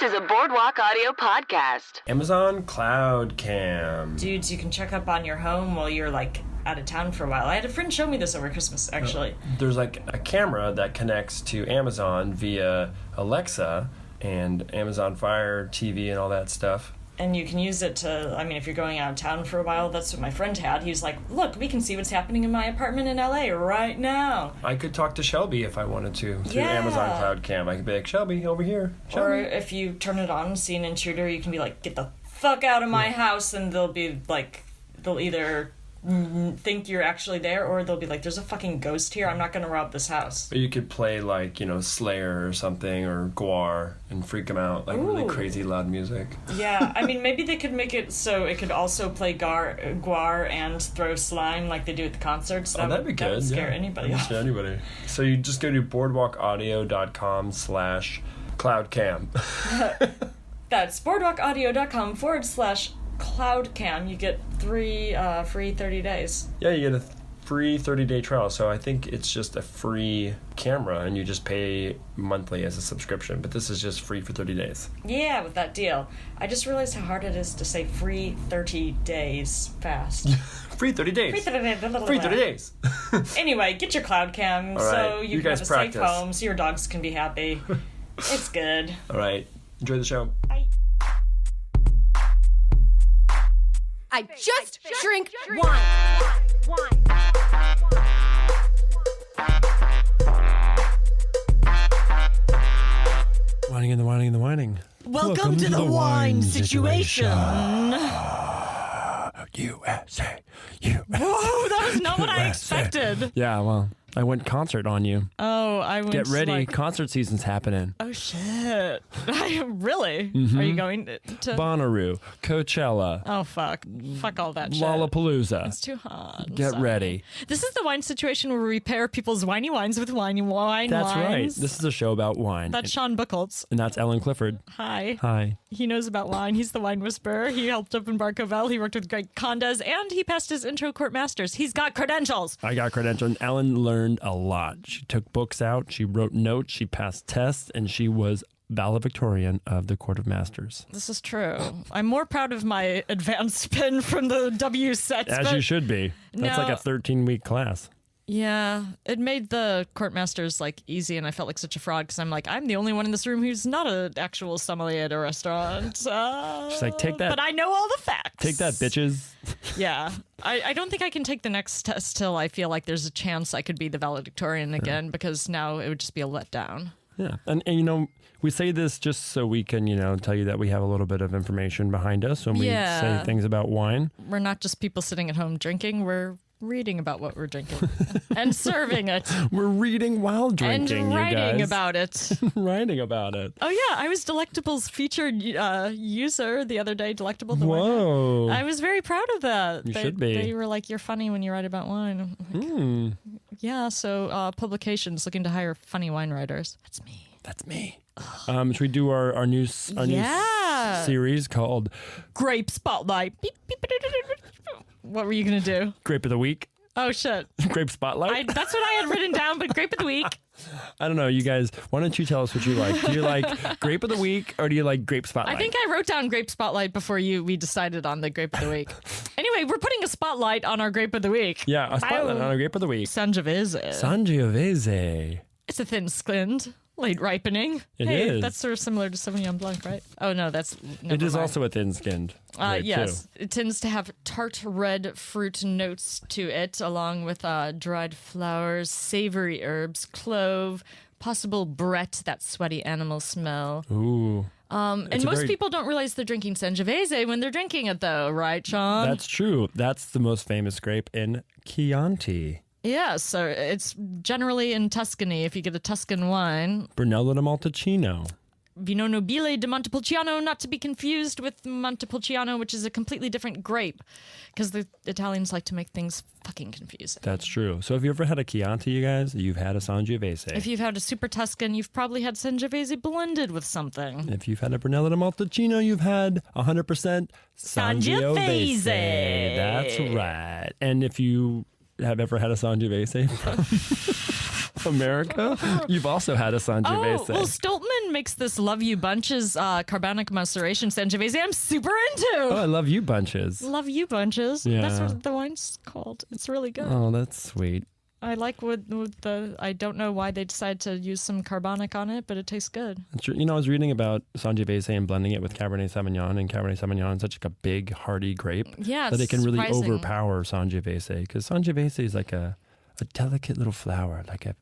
This is a Boardwalk Audio podcast. Amazon Cloud Cam. Dudes, you can check up on your home while you're, like, out of town for a while. I had a friend show me this over Christmas, actually. There's, like, a camera that connects to Amazon via Alexa and Amazon Fire TV and all that stuff. And you can use it to, I mean, if you're going out of town for a while, that's what my friend had. He was like, look, we can see what's happening in my apartment in LA right now. I could talk to Shelby if I wanted to through Amazon Cloud Cam. I could be like, Shelby, over here. Shelby. Or if you turn it on and see an intruder, you can be like, get the fuck out of my house, and they'll be like, they'll either think you're actually there, or they'll be like, there's a fucking ghost here, I'm not gonna rob this house. Or you could play, like, you know, Slayer or something, or Guar, and freak them out, like really crazy loud music. Yeah, I mean, maybe they could make it so it could also play Guar and throw slime like they do at the concerts. That'd be good. That would scare anybody off. Scare anybody. So you just go to boardwalkaudio.com/cloudcam. That's boardwalkaudio.com/cloudcam. You get 3 free 30 days. Yeah, you get a free 30-day trial. So I think it's just a free camera, and you just pay monthly as a subscription. But this is just free for 30 days. Yeah, with that deal. I just realized how hard it is to say free 30 days fast. Free 30 days. Free 30 days. Anyway, get your cloud cam so you can have a safe home so your dogs can be happy. It's good. All right. Enjoy the show. Bye. I just drink wine. Whining and the whining and the whining. Welcome to the wine situation. USA. Whoa, that was not what I expected. Yeah, well, I went concert on you. Oh, I went. Get ready, concert season's happening. Oh shit! Really? Mm-hmm. Are you going to Bonnaroo, Coachella. Oh fuck all that shit. Lollapalooza. It's too hot. Get ready. This is the wine situation where we pair people's whiny wines with whiny wine. That's wines. right. This is a show about wine. That's Sean Buchholz. And that's Ellen Clifford. Hi. Hi. He knows about wine. He's the wine whisperer. He helped open Bar Covell. He worked with Greg Condes, and he passed his intro court masters. He's got credentials. I got credentials. And Ellen learned a lot. She took books out. She wrote notes. She passed tests, and she was valedictorian of the Court of Masters. This is true. I'm more proud of my advanced pen from the W sets. As you should be. That's like a 13-week class. Yeah, it made the court masters like easy, and I felt like such a fraud because I'm the only one in this room who's not an actual sommelier at a restaurant. She's like, take that. But I know all the facts. Take that, bitches. Yeah. I don't think I can take the next test till I feel like there's a chance I could be the valedictorian again, because now it would just be a letdown. Yeah. And you know, we say this just so we can, you know, tell you that we have a little bit of information behind us when we say things about wine. We're not just people sitting at home drinking. We're reading about what we're drinking and serving it. We're reading while drinking, and writing you guys. about it. Writing about it. Oh yeah, I was Delectable's featured user the other day. Delectable. Whoa! I was very proud of that. You should be. They were like, "You're funny when you write about wine." Like, yeah. So publications looking to hire funny wine writers. That's me. That's me. Should we do our new series called Grape Spotlight? What were you going to do? Grape of the Week. Oh, shit. Grape Spotlight? That's what I had written down, but Grape of the Week. I don't know, you guys. Why don't you tell us what you like? Do you like Grape of the Week, or do you like Grape Spotlight? I think I wrote down Grape Spotlight before we decided on the Grape of the Week. Anyway, we're putting a spotlight on our Grape of the Week. Yeah, a spotlight on our Grape of the Week. Sangiovese. It's a thin-skinned, late ripening. It is. That's sort of similar to Sauvignon Blanc, right? Oh, no, It is also a thin-skinned. Yes. Too. It tends to have tart red fruit notes to it, along with dried flowers, savory herbs, clove, possible Brut, that sweaty animal smell. Ooh. And most people don't realize they're drinking Sangiovese when they're drinking it, though, right, Sean? That's true. That's the most famous grape in Chianti. Yeah, so it's generally in Tuscany if you get a Tuscan wine. Brunello de Montalcino. Vino Nobile di Montepulciano, not to be confused with Montepulciano, which is a completely different grape, because the Italians like to make things fucking confusing. That's true. So if you ever had a Chianti, you guys, you've had a Sangiovese. If you've had a Super Tuscan, you've probably had Sangiovese blended with something. If you've had a Brunello di Montalcino, you've had 100% Sangiovese. That's right. And if you have ever had a Sangiovese from America, you've also had a Sangiovese. Oh, well, Stoltman Domaine makes this Love You Bunches carbonic maceration Sangiovese. I'm super into. Oh, I love you bunches. Love You Bunches. Yeah. That's what the wine's called. It's really good. Oh, that's sweet. I like with the. I don't know why they decided to use some carbonic on it, but it tastes good. You know, I was reading about Sangiovese and blending it with Cabernet Sauvignon, and Cabernet Sauvignon is such like a big, hearty grape Yeah, that it it's can really surprising. overpower Sangiovese, because Sangiovese is like a delicate little flower, like a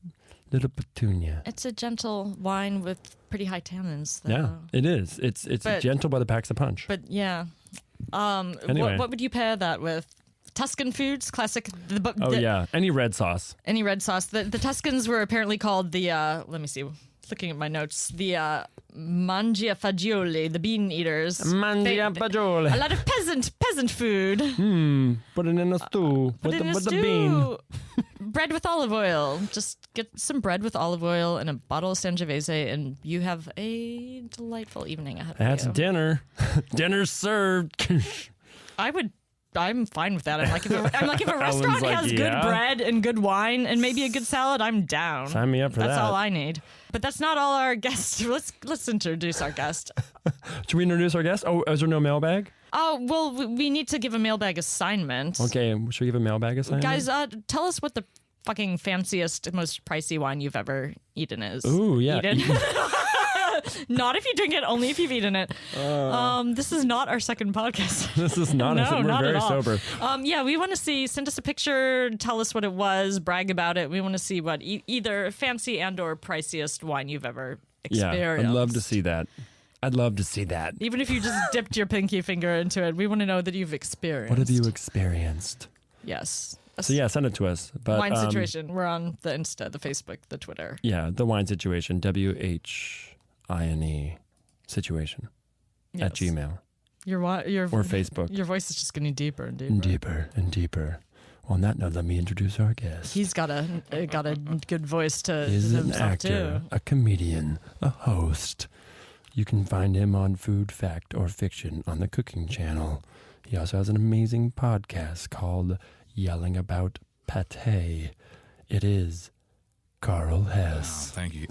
little petunia. It's a gentle wine with pretty high tannins, though. Yeah, it is. It's But- gentle, but it packs a punch. But yeah. Anyway. What would you pair that with? Tuscan foods, classic. Yeah, any red sauce. Any red sauce. The Tuscans were apparently called the, let me see, looking at my notes, the mangiafagioli, the bean eaters. A Mangiafagioli. lot of peasant food. Put it in a stew Put it in a with stew. the bean. Bread with olive oil. Just get some bread with olive oil and a bottle of Sangiovese, and you have a delightful evening ahead of That's you. dinner. Dinner's served. I'm fine with that. I'm like, if a restaurant like, has yeah. good bread and good wine and maybe a good salad, I'm down. Sign me up for That's that. all I need. But that's not all our guests. Let's introduce our guest. Should we introduce our guest? Oh, is there no mailbag? Oh, well, we need to give a mailbag assignment. Okay, should we give a mailbag assignment? Guys, tell us what the fucking fanciest, most pricey wine you've ever eaten is. Ooh, yeah. Eaten. Not if you drink it, only if you've eaten it. This is not our second podcast. This is not. No, We're not very at all. sober. Yeah, we want to see. Send us a picture. Tell us what it was. Brag about it. We want to see what either fancy and or priciest wine you've ever Yeah, experienced. I'd love to see that. I'd love to see that. Even if you just dipped your pinky finger into it, we want to know that you've experienced. What have you experienced? Yes. So yeah, send it to us. But Wine situation. We're on the Insta, the Facebook, the Twitter. Yeah, the wine situation. WHINE situation at Yes. Gmail Your or Facebook. Your voice is just getting deeper and deeper. And deeper and deeper. On that note, let me introduce our guest. He's got a good voice to He's an himself actor, too. a comedian, a host. You can find him on Food Fact or Fiction on the Cooking Channel. He also has an amazing podcast called Yelling About Paté. It is Karl Hess. Thank you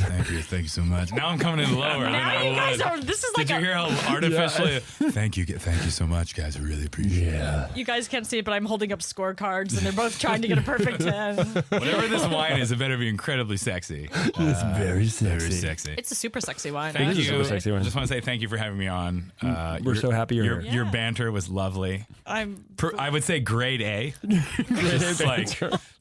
so much. Now I'm coming in lower. than Now I you guys would. are. This is Did like you hear how artificially? Thank you so much, guys. I really appreciate it. Yeah. You guys can't see it, but I'm holding up scorecards, and they're both trying to get a perfect 10. Whatever this wine is, it better be incredibly sexy. It's very sexy. Very sexy. It's a super sexy wine. Thank is a you. super sexy one. I just want to say thank you for having me on. We're so happy you're your here. banter was lovely. I'm. I would say grade A. Just like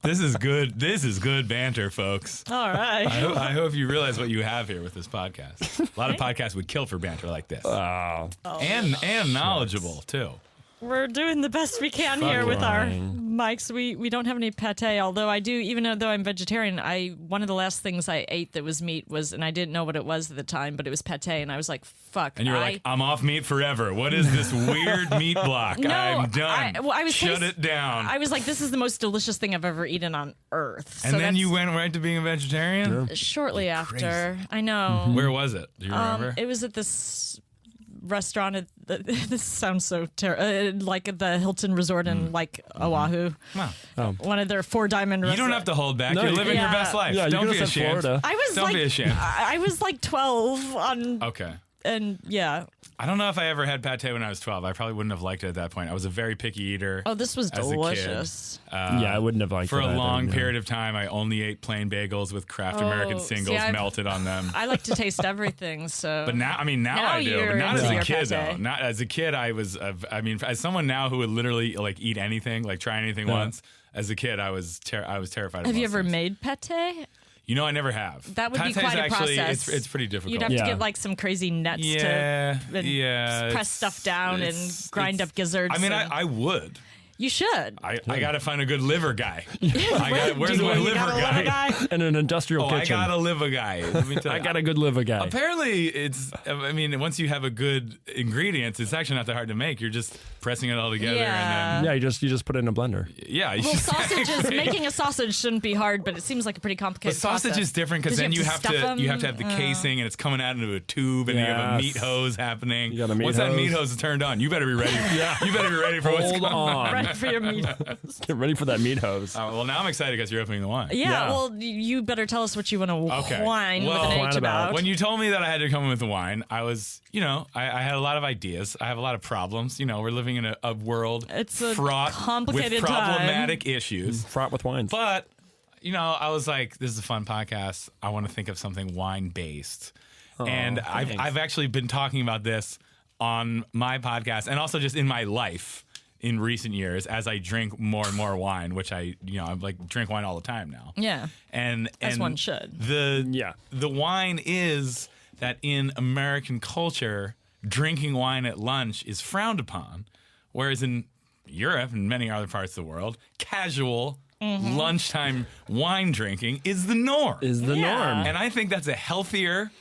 this is good. This is good banter, folks. All right. I hope you realize what you have here with this podcast. A lot of podcasts would kill for banter like this, Oh, and knowledgeable too. We're doing the best we can here with our mics. We don't have any pate, although I do, even though I'm vegetarian, one of the last things I ate that was meat was, and I didn't know what it was at the time, but it was pate, and I was like, fuck. And you were like, I'm off meat forever. What is this weird meat block? No, I'm done. I was Shut it down. I was like, this is the most delicious thing I've ever eaten on earth. and So then you that's went right to being a vegetarian? shortly after. crazy. I know. Where was it? Do you remember? It was at this restaurant. This sounds so like at the Hilton Resort in like Oahu. Wow. One of their 4 diamond You restaurants. don't have to hold back. No, You're you living can- your Yeah. best life. yeah, you Don't could be have said ashamed. Florida. I was Don't like, be ashamed. I was like 12 on, Okay. and yeah. I don't know if I ever had pate when I was 12. I probably wouldn't have liked it at that point. I was a very picky eater. Oh, this was as a kid. delicious. yeah, I wouldn't have liked For it a either, long no. period of time, I only ate plain bagels with Kraft American see, singles I've- melted on them. I like to taste everything, so. But now, Now I do. you're But not into as a your kid, pate. though. Not as a kid, I was. As someone now who would literally like eat anything, like try anything once. As a kid, I was terrified. Have of you most ever things. made pate? You know, I never have. That would be Pate's quite a actually, process. It's pretty difficult. You'd have to Yeah. get like some crazy nuts yeah, to and yeah. press stuff down and grind up gizzards. I mean, and- I would. You should. I got to find a good liver guy. Where's my You liver got a liver guy? guy? In an industrial Oh, I kitchen. got a liver guy. Let me tell I you. got a good liver guy. Apparently, once you have a good ingredients, it's actually not that hard to make. You're just pressing it all together, Yeah. and Yeah, you just put it in a blender. then you Well, just sausages. Making a sausage shouldn't be hard, but it seems like a pretty But complicated sausage process. is different because then you have stuff to them. have the casing and it's coming out into a tube and you have a Yes. meat hose happening. You got a meat Once that hose. meat hose is turned on, you better be ready. You better be ready for what's Hold going on. on. for your meat. Get ready for that meat hose. Well, now I'm excited because you're opening the wine. Yeah, well, you better tell us what you want to whine with an whine H about. When you told me that I had to come in with the wine, I was, I had a lot of ideas. I have a lot of problems. We're living in a world fraught complicated with problematic time. issues. Fraught with wines. But, I was like, this is a fun podcast. I want to think of something wine-based. And I've actually been talking about this on my podcast and also just in my life in recent years as I drink more and more wine, which I drink wine all the time now. Yeah. And As one should. The wine is that in American culture, drinking wine at lunch is frowned upon, whereas in Europe and many other parts of the world, casual lunchtime wine drinking is the norm. And I think that's a healthier,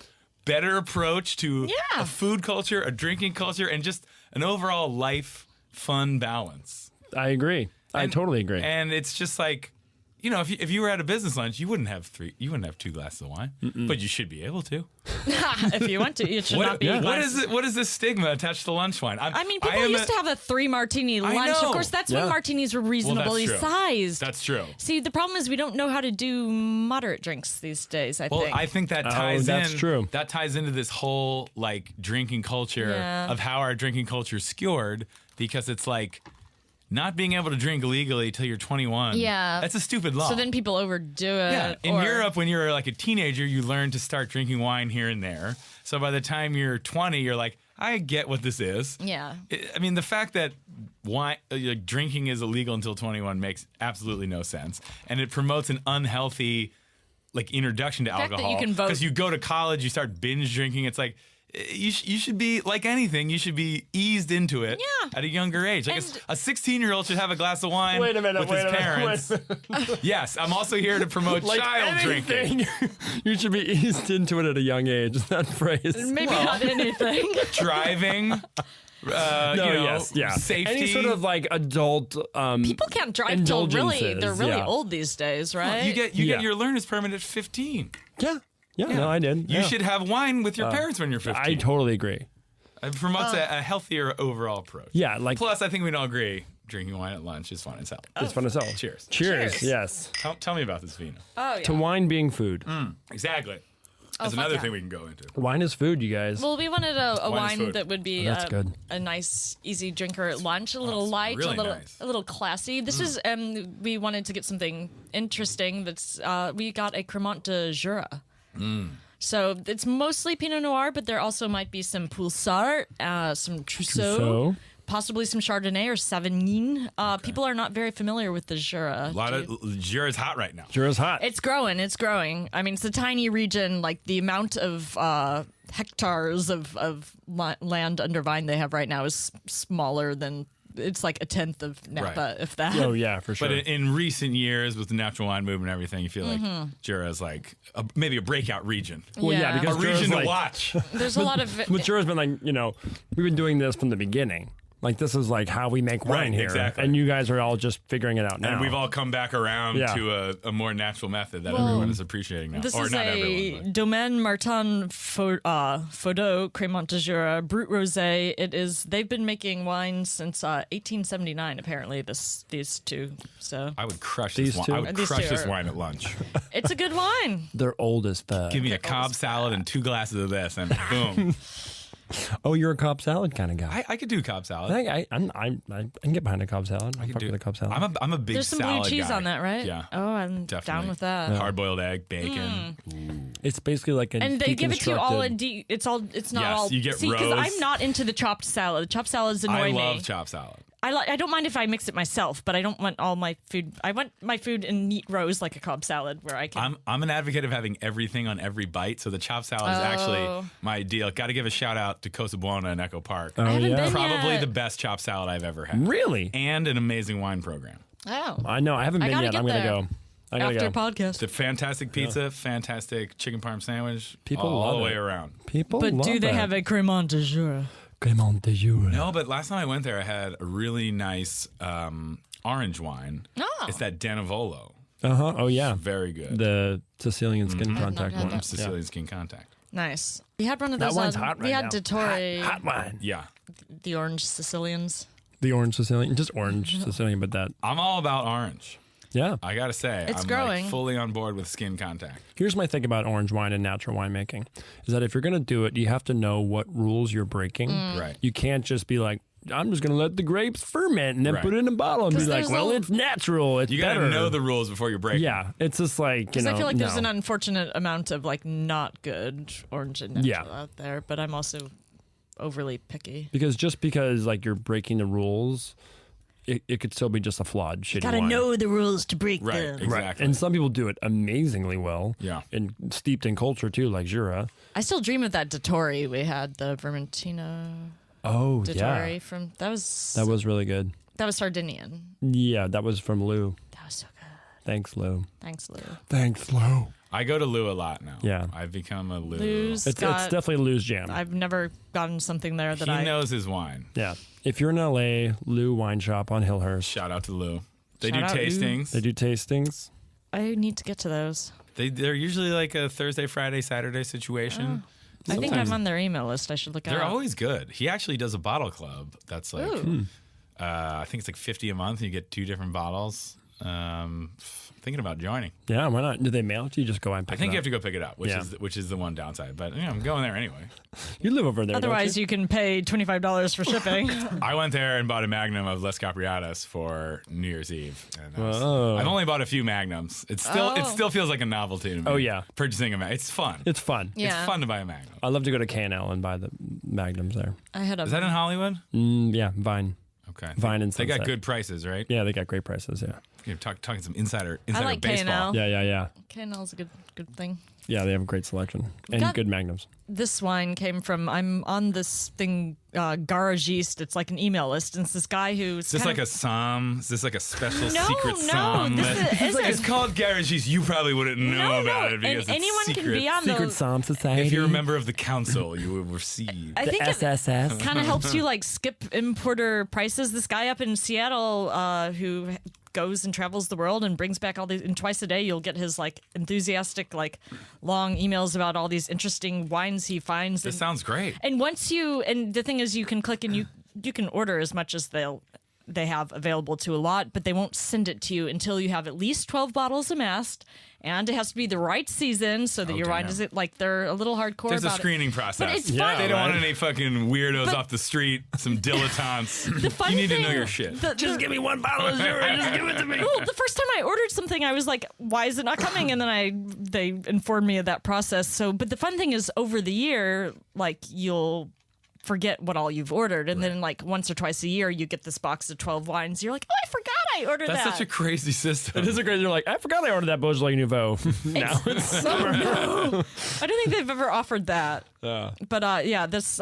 better approach to a food culture, a drinking culture, and just an overall life fun balance. I agree. I totally agree. And it's just like, if you were at a business lunch, you wouldn't have 2 glasses of wine, but you should be able to. If you want to, it should not be. What is this stigma attached to lunch wine? People used to have a 3 martini lunch. Of course, that's when martinis were reasonably sized. That's true. See, the problem is we don't know how to do moderate drinks these days. I think. I think that ties that's true. That ties into this whole drinking culture of how our drinking culture is skewered, because it's like, not being able to drink legally till you're 21. Yeah. That's a stupid law. So then people overdo it. Yeah. In Europe, when you're like a teenager, you learn to start drinking wine here and there. So by the time you're 20, you're like, I get what this is. Yeah. The fact that wine, drinking is illegal until 21 makes absolutely no sense. And it promotes an unhealthy introduction to fact that alcohol. you can vote. Because you go to college, you start binge drinking. It's like, you should be, like anything, you should be eased into it at a younger age. Like a 16-year-old should have a glass of wine with his parents. Yes, I'm also here to promote child drinking. You should be eased into it at a young age. That phrase. Maybe not anything. Driving. Safety. Any sort of adult People can't drive till they're really old these days, right? You get your learner's permit at 15. Yeah, no, I did. You should have wine with your parents when you're 15. I totally agree. It promotes a healthier overall approach. Yeah, Plus, I think we all agree drinking wine at lunch is fun as hell. It's fun as hell. Cheers. Cheers. Yes. Tell me about this vino. Oh, yeah. To wine being food. Exactly. That's another thing we can go into. Wine is food, you guys. Well, we wanted a wine that would be that's good. A nice, easy drinker at lunch, a little light, really a little classy. This is we wanted to get something interesting. That's we got a Crémant de Jura. So it's mostly Pinot Noir, but there also might be some Pulsar, some Trousseau, possibly some Chardonnay or Sauvignon. People are not very familiar with the Jura. Jura's hot right now. Jura's hot. It's growing. It's a tiny region. The amount of hectares of land under vine they have right now is smaller than. It's like a tenth of Napa, if that. Oh, yeah, for sure. But in recent years, with the natural wine movement and everything, you feel like Jura is maybe a breakout region. Well, yeah, because a region Jura's to watch. There's a lot of. But Jura's been we've been doing this from the beginning. This is how we make wine here. Exactly. And you guys are all just figuring it out now. And we've all come back around to a more natural method that everyone is appreciating now. This or is not a everyone. Domaine Martin-Faudot Crémant de Jura Brut Rosé. They've been making wine since 1879. Apparently, these two. So I would crush These this two? wine. I would These crush two this are- wine at lunch. it's a good wine. They're old as fuck. Give me a Cobb salad and 2 glasses of this, and boom. Oh, you're a Cobb salad kind of guy. I could do Cobb salad. I can get behind a Cobb salad. I can do with a Cobb salad. I'm a big There's some salad blue cheese guy. on that, right? Yeah. Oh, I'm Definitely. down with that. Hard-boiled egg, bacon. It's basically like a And they give it to you all deconstructed- in It's not Yes, all. you get See, because rows. I'm not into the chopped salad. The chopped salads annoy I me. love chopped salad. I don't mind if I mix it myself, but I don't want all my food. I want my food in neat rows like a Cobb salad, where I can. I'm an advocate of having everything on every bite, so the chopped salad is actually my ideal. Got to give a shout out to Cosa Buona in Echo Park. Oh, haven't yeah. been Probably yet. the best chopped salad I've ever had. Really? And an amazing wine program. Oh, I know. I haven't been gotta yet. get I'm going to there. go. I gotta after go. podcast. The fantastic pizza, fantastic chicken parm sandwich, People all love the way it. around. People But love do they that. have a Crémant de Jura? Crémant de Jura? No, but last time I went there, I had a really nice orange wine. Oh. It's that Danavolo. Uh-huh. Oh, yeah. Very good. The Sicilian skin contact had one. that. Sicilian skin contact. Nice. We had one of That those. one's hot right we had now. Dottore, Hot wine. Yeah. the orange Sicilians. The orange Sicilian, just orange Sicilian, but that. I'm all about orange. Yeah. I gotta say, It's I'm growing. like fully on board with skin contact. Here's my thing about orange wine and natural winemaking is that if you're going to do it, you have to know what rules you're breaking. Right. You can't just be like, I'm just going to let the grapes ferment and then Right. put it in a bottle and be 'Cause like, there's well, a- it's natural. It's You better. gotta know the rules before you break. Yeah. It's just like, you Because know. I feel like there's no. an unfortunate amount of like not good orange and natural Yeah. out there, but I'm also overly picky. Because like you're breaking the rules, it could still be just a flawed shitty Gotta wine. know the rules to break Right. them. Exactly. And some people do it amazingly well. Yeah. And steeped in culture too, like Jura. I still dream of that Dottore we had, the Vermentino Oh, Dottore yeah. from that was Really good. Sardinian. Yeah, that was from Lou. That was so good. Thanks, Lou. Thanks, Lou. Thanks, Lou. I go to Lou a lot now. Yeah. I've become a Lou. Lou's It's got, definitely Lou's jam. I've never gotten something there that He I knows his wine. Yeah. If you're in LA, Lou Wine Shop on Hillhurst. Shout out to Lou. They Shout do out Lou. tastings. They do tastings. I need to get to those. They're usually like a Thursday, Friday, Saturday situation. I think Sometimes- I'm on their email list. I should look They're out. always good. He actually does a bottle club. That's like, Ooh. I think it's like $50 a month. And you get 2 different bottles. Thinking about joining. Yeah, why not? Do they mail it to you? Just go and I pick think it you up. have to go pick it up, which Yeah. is the one downside. But I'm going there anyway. You live over there, Otherwise, don't you can pay $25 for shipping. I went there and bought a magnum of Les Capriatas for New Year's Eve. And Whoa. I've only bought a few magnums. It still feels like a novelty to me. Oh, yeah. Purchasing a magnum. It's fun. It's fun. Yeah. It's fun to buy a magnum. I love to go to K&L and buy the magnums there. I had a Is that in Hollywood? Yeah, Vine. Okay. Vine and They got Sunset. good prices, right? Yeah, they got great prices, yeah. You're talking some insider I like baseball. K&L. Yeah. K&L's a good thing. Yeah, they have a great selection. And got- good magnums. This wine came from, I'm on this thing, Garagiste. It's like an email list. And it's this guy who's Is this like a somm? Is this like a special No, secret no, somm? this isn't. It's called Garages. You probably wouldn't know about it because and it's anyone secret. can be on Secret the. Psalm Society. If you're a member of the council, you will receive. I think it SSS. kind of helps you like skip importer prices. This guy up in Seattle who goes and travels the world and brings back all these, and twice a day you'll get his like enthusiastic like long emails about all these interesting wines he finds. This and, sounds great. and once you, and the thing is you can click and you can order as much as they have available to a lot, but they won't send it to you until you have at least 12 bottles amassed, and it has to be the right season so that your wine damn. isn't like, they're a little hardcore There's a about screening it. process. But it's Yeah, fun. They don't right. want any fucking weirdos But- off the street, some dilettantes. The fun You need to know thing- your shit. Just Give me one bottle of Jura. Just give it to me. Well, the first time I ordered something, I was like, "Why is it not coming?" And then they informed me of that process. So, but the fun thing is, over the year, like you'll forget what all you've ordered, and then like once or twice a year, you get this box of 12 wines. You're like, "Oh, I forgot I ordered That's that." such a crazy system. It is a great. You're like, I forgot I ordered that Beaujolais Nouveau. Now it's summer. I don't think they've ever offered that. But yeah, this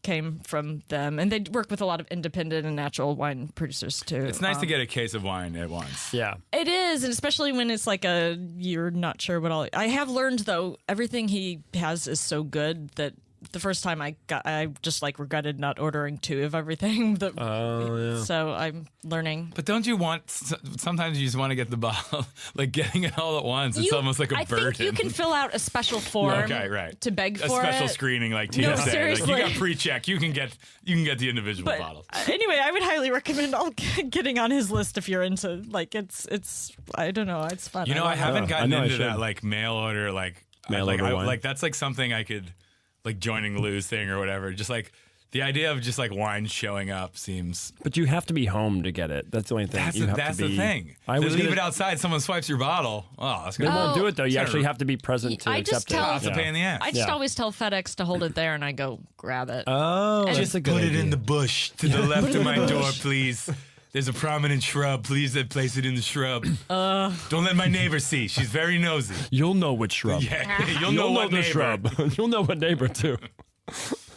came from them, and they work with a lot of independent and natural wine producers too. It's nice to get a case of wine at once. Yeah. It is, and especially when it's like you're not sure what all. I have learned though, everything he has is so good that the first time I just like regretted not ordering 2 of everything. So I'm learning. But don't you want? Sometimes you just want to get the bottle, like getting it all at once. It's almost like a burden. I think you can fill out a special form. Okay, right. To beg a for special it. screening, like TSA. No, Like, seriously. you got pre-check. You can get the individual But bottles. anyway, I would highly recommend getting on his list if you're into like it's. I don't know. It's fun. You know, I love it. haven't I gotten know I into should. that like mail order, like Mail order wine. like that's like something I could like joining Lou's thing or whatever. Just like the idea of just like wine showing up seems. But you have to be home to get it. That's the only thing. That's you have that's to be, the thing. I They was leave gonna, it outside. Someone swipes your bottle. Oh, that's They gonna. won't do it though. You It's actually kinda- have to be present to I just accept tell- it. It's a pain in the ass. I just Yeah. always tell FedEx to hold it there, and I go grab it. Oh, And that's a good Put it in idea. the bush to the left of my door, please. There's a prominent shrub. Please place it in the shrub. Don't let my neighbor see. She's very nosy. You'll know which shrub. Yeah, you'll know what the neighbor. shrub. You'll know what neighbor too.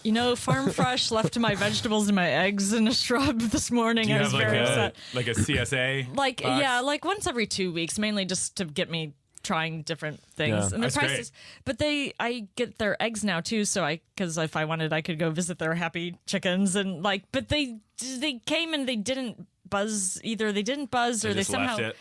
You know, Farm Fresh left my vegetables and my eggs in a shrub this morning. Do you I have was very upset. like a CSA? Like, box? yeah, like once every 2 weeks, mainly just to get me trying different things. Yeah. And the That's prices, but I get their eggs now too. So because if I wanted, I could go visit their happy chickens and like, but they came and they didn't buzz either. They didn't buzz or they just left somehow, it.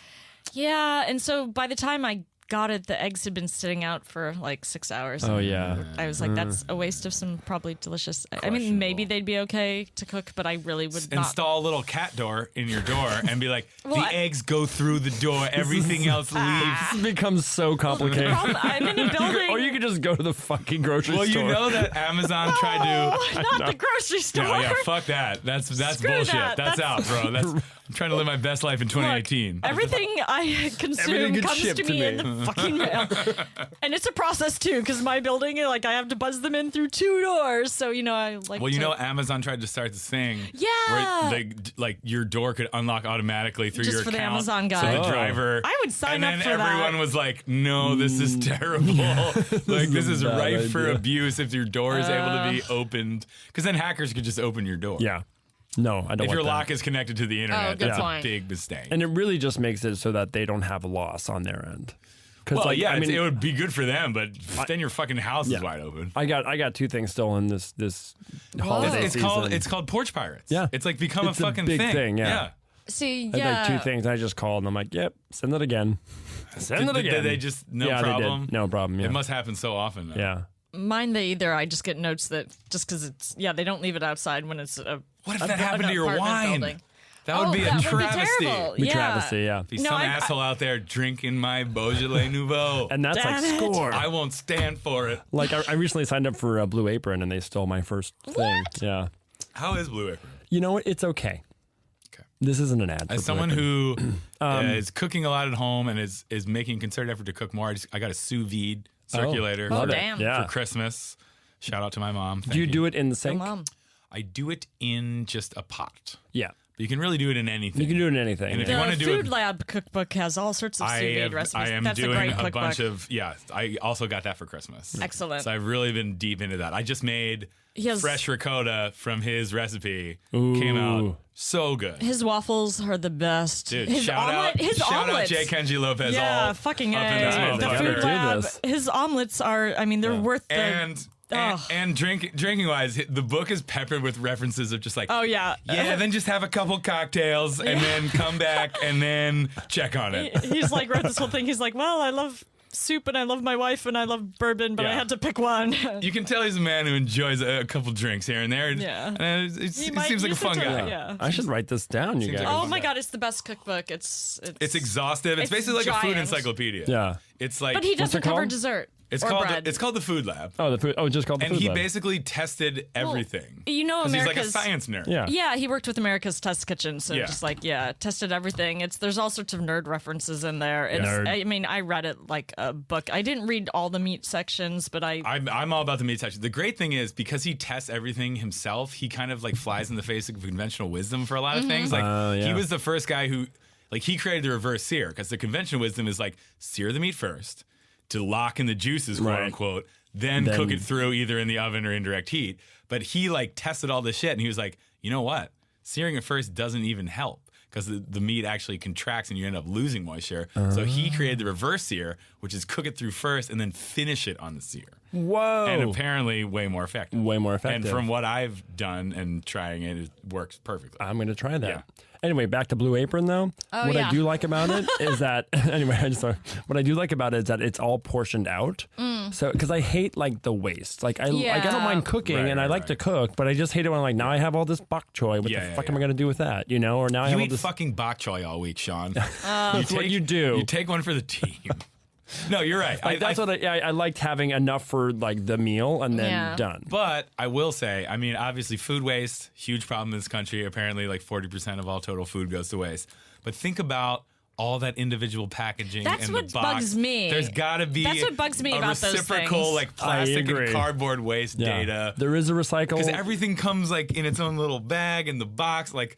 yeah. And so by the time I got it, the eggs had been sitting out for like 6 hours. Oh, yeah. I was like, that's a waste of some probably delicious. I mean, maybe they'd be okay to cook, but I really would not. Install a little cat door in your door and be like, eggs go through the door, everything else leaves. This becomes so complicated. I'm in a building. Or you could just go to the fucking grocery store. Well, you know that Amazon tried to. Not the grocery store. Yeah, fuck that. That's bullshit. that. That's out, bro. I'm trying to live my best life in 2018. Look, everything I consume gets comes shipped to to me me. in the fucking mail. And it's a process too, because my building, like, I have to buzz them in through 2 doors. So, I like Well, Amazon tried to start this thing. Yeah. Where like your door could unlock automatically through Just your for the account. Amazon guy. So the Oh. driver. I would sign up And for then that. everyone was like, no, this is terrible. Like, this is bad ripe for idea. abuse if your door is able to be opened. Because then hackers could just open your door. Yeah. No, I don't If want your that. lock is connected to the internet, good that's point. a big mistake. And it really just makes it so that they don't have a loss on their end. Well, I mean, it would be good for them, but then your fucking house is wide open. I got 2 things still in this holiday It's season. called Porch Pirates. Yeah. It's like become It's a a fucking big thing. thing, yeah. See, I yeah. had 2 things. And I just called and I'm like, yep, send it again. Send it again. Did they just no yeah, problem? They did. No problem. Yeah. It must happen so often now. Yeah. Mine, I just get notes that just because it's, they don't leave it outside when it's a. What if a- that happened an to your apartment wine? building. That would be a that would be travesty. terrible. Be Yeah. travesty, yeah. Be No, some I- asshole out there drinking my Beaujolais Nouveau. And that's Damn like it. score. I won't stand for it. Like I recently signed up for a Blue Apron and they stole my first thing. Yeah. How is Blue Apron? You know what? It's okay. Okay. This isn't an ad. As for someone Blue Apron. who is cooking a lot at home and is making a concerted effort to cook more, I got a sous vide circulator love it. damn. Yeah. for Christmas. Shout out to my mom. Thank Do you do it in the sink? Mom. I do it in just a pot. Yeah. But you can really do it in anything. You can do it in anything. And if The you want to do Food it, Lab cookbook has all sorts of sous vide recipes. I am That's doing a great a cookbook. bunch of I also got that for Christmas. Excellent. So I've really been deep into that. I just made He has- fresh ricotta from his recipe. Came out so good. His waffles are the best. Dude, his shout out omelets. Jay Kenji Lopez. Yeah, all fucking up A. in this The motherfucker. Food Do Lab. this. His omelets are, they're worth the... And drinking wise, the book is peppered with references of just like, Oh, yeah. then just have a couple cocktails and then come back and then check on it. He's like, wrote this whole thing. He's like, well, I love soup and I love my wife and I love bourbon, but I Yeah. had to pick one. You can tell he's a man who enjoys a couple drinks here and there. Yeah. And it He seems might like a use fun it to- guy. Yeah. I should write this down, you Seems guys. like Oh my God, it's the best cookbook. It's exhaustive. It's It's basically like a food giant. encyclopedia. Yeah. It's like But he doesn't it cover called? dessert. it's or called bread. it's called the Food Lab. Oh, the food. Oh, just called the And food he lab. basically tested everything. You know, 'Cause he's like a America's science nerd. Yeah. Yeah, he worked with America's Test Kitchen, so Yeah. just like tested everything. There's all sorts of nerd references in there. It's, Nerd. I mean, I read it like a book. I didn't read all the meat sections, but I'm all about the meat section. The great thing is because he tests everything himself, he kind of like flies in the face of conventional wisdom for a lot of things. Like yeah. he was the first guy who like he created the reverse sear because the conventional wisdom is like sear the meat first to lock in the juices, quote Right. unquote, then cook it through either in the oven or indirect heat. But he like tested all this shit and he was like, you know what? Searing it first doesn't even help because the meat actually contracts and you end up losing moisture. So he created the reverse sear, which is cook it through first and then finish it on the sear. Whoa. And apparently way more effective. Way more effective. And from what I've done and trying it, it works perfectly. I'm going to try that. Yeah. Anyway, back to Blue Apron though. What I do like about it is that anyway, what I do like about it is that it's all portioned out. So because I hate like the waste. Like I don't mind cooking Right, and I right, like to cook, but I just hate it when like now I have all this bok choy. What Yeah, the yeah, fuck am yeah. I going to do with that? You know, or now I You have all eat this. fucking bok choy all week, Sean. That's what you do. You take one for the team. No, you're right. Like, that's what I liked having enough for like the meal and then Yeah. done. But I will say, I mean, obviously food waste, huge problem in this country. Apparently like 40% of all total food goes to waste. But think about all that individual packaging That's and what the box. bugs me. There's got to be That's what bugs me a about those reciprocal things. like plastic agree. and cardboard waste data. There is a recycle. Because everything comes like in its own little bag in the box. Like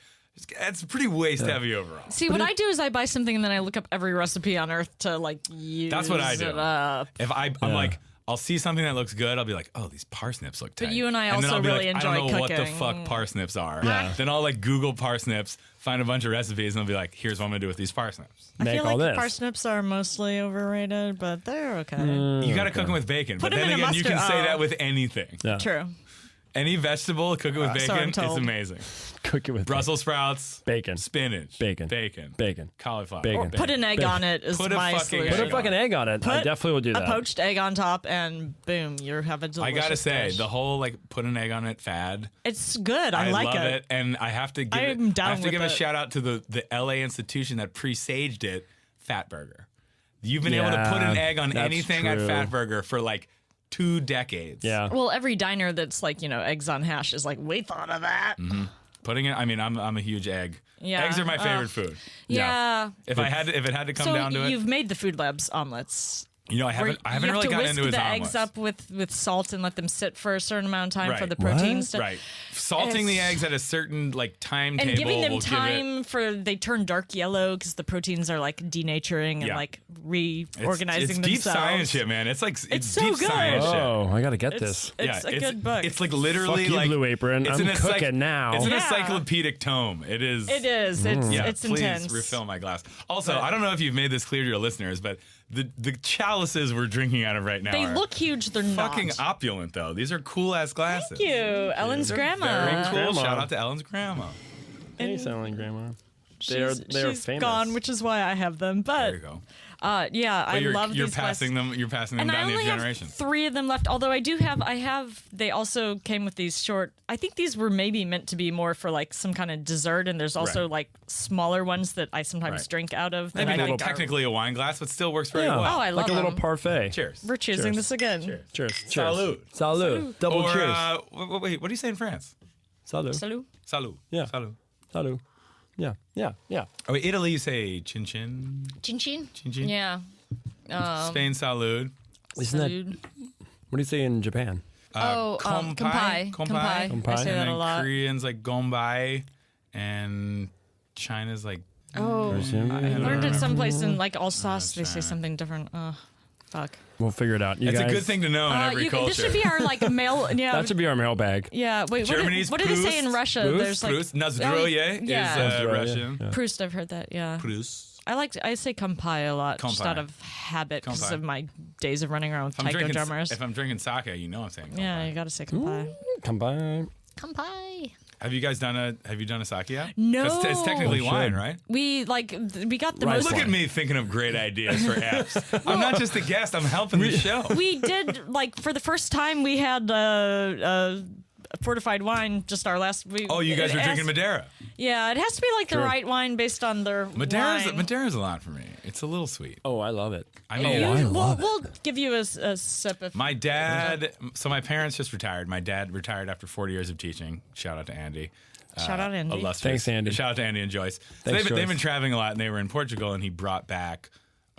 it's pretty waste heavy overall. See, what I do is I buy something and then I look up every recipe on earth to like use That's what I do. it up. If I'm like, I'll see something that looks good. I'll be like, oh, these parsnips look tight. you and I then also I'll be really like, enjoy I don't know what the cooking. fuck parsnips are. Yeah. Then I'll like Google parsnips, find a bunch of recipes, and I'll be like, here's what I'm gonna do with these parsnips. I Make feel all like this. parsnips are mostly overrated, but they're okay. You gotta cook them with bacon. Put but 'em then in a again, you can mustard- say oh. that with anything. Yeah. True. Any vegetable, cook it with so I'm bacon. It's told. amazing. Cook it with Brussels sprouts, bacon, spinach, bacon, cauliflower, bacon. Put an egg on it is Put a my fucking solution. Put a fucking egg on it. I definitely will do that. A poached egg on top, and boom, you have a delicious I gotta say, dish. the whole like put an egg on it fad. It's good. I like love it, and I have to give I'm it. down I have to with give a it. shout out to the LA institution that presaged it, Fatburger. You've been able to put an egg on that's anything at true. Fatburger for like 2 decades. Yeah. Well, every diner that's like, eggs on hash is like, we thought of that. Mm-hmm. Putting it. I mean, I'm a huge egg. Yeah. Eggs are my favorite food. Yeah. If it had to come So down to it, you've made the Food Labs omelets. I haven't you really have to gotten whisk into his the omelets. eggs up with salt and let them sit for a certain amount of time for Right. the proteins to Right. Salting the eggs at a certain like timetable and giving them will time for they turn dark yellow because the proteins are like denaturing and Yeah. like reorganizing it's themselves. deep science shit, man. It's like it's so deep good. science shit. Oh, I gotta get this. It's a good book. It's like literally Fuck you, like Blue Apron. It's I'm an cooking now. It's an Yeah. encyclopedic tome. It is. It is. It's please intense. refill my glass. Also, I don't know if you've made this clear to your listeners, but the chalices we're drinking out of right now They are look huge. They're fucking not. opulent, though. These are cool ass glasses. Thank you, Ellen's They're grandma. Very cool. Grandma. Shout out to Ellen's grandma. Hey, Selling Grandma. She's They're famous. gone, which is why I have them. But There you go. yeah, I love you're these passing glasses. them. You're passing them And I down the only generation. have 3 of them left. Although I have. They also came with these short. I think these were maybe meant to be more for like some kind of dessert. And there's also Right. like smaller ones that I sometimes Right. drink out of. that Maybe I not think are- technically a wine glass, but still works very Yeah. well. Oh, I love like a little them. parfait. Cheers. We're choosing Cheers. this again. Cheers. Cheers. Salud. Salud. Double Or cheers. wait, what do you say in France? Salud. Salut. Salud. Yeah. Salud. Salud. Yeah. Oh, wait, Italy, you say chin chin. Chin chin. Chin chin. Yeah. Spain, salud. Isn't that, Salud. what do you say in Japan? Kampai. Kampai. I say And that then a lot. Korean's like gombai, and China's like Oh, I don't learned it someplace in like Alsace. They say China. something different. Oh, fuck. We'll figure it out. You It's guys, a good thing to know in every culture. This should be our like mail. Yeah. That should be our mailbag. Yeah. Wait. Germany's what do they say in Proust. Russia? Proust, There's like Proust. Nazdroje yeah. is Nazdroje, Russian. yeah. Proust. I've heard that. Yeah. Proust. I say kampai a lot, just Kampai. out of habit because Kampai. of my days of running around with taiko drummers. If I'm drinking sake, you know I'm saying kampai. Yeah, you gotta say kampai. Come by. Kampai. Have you done a sake yet? No. 'Cause it's technically Oh, wine, should. right? We got the Rice most. Look at me thinking of great ideas for apps. I'm not just a guest. I'm helping the show. We did like for the first time we had fortified wine. Just our last. Oh, you guys it were has- drinking Madeira. Yeah, it has to be like the True. right wine based on their wine. Madeire's a lot for me. It's a little sweet. Oh, I love it. I mean, I love it. We'll give you a sip if my dad. So my parents just retired. My dad retired after 40 years of teaching. Shout out to Andy. Shout out Andy. Illustrious. Thanks, Andy. Shout out to Andy and Joyce. So Thanks, they've Joyce. been traveling a lot, and they were in Portugal, and he brought back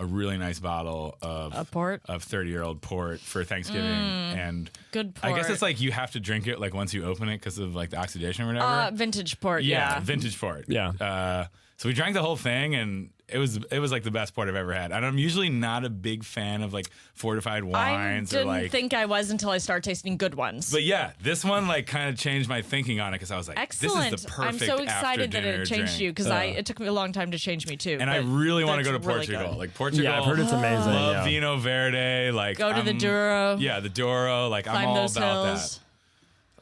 a really nice bottle of A port? of 30-year-old port for Thanksgiving. And Good I guess port. it's like you have to drink it like once you open it because of like the oxidation or whatever. vintage port. Yeah, Yeah. vintage port. Yeah. So we drank the whole thing, and it was like the best port I've ever had. And I'm usually not a big fan of like fortified I wines or didn't like. think I was until I started tasting good ones. But yeah, this one like kind of changed my thinking on it because I was like, Excellent. this is the I'm perfect so excited that after-dinner it changed drink. you because it took me a long time to change me too. And I but really want to go to that's really Portugal. good. Like Portugal. Yeah, I've heard it's amazing. Love yeah. Vino Verde. Like Go to the I'm- Douro. Yeah, the Douro. Like I'm Climb all those about hills.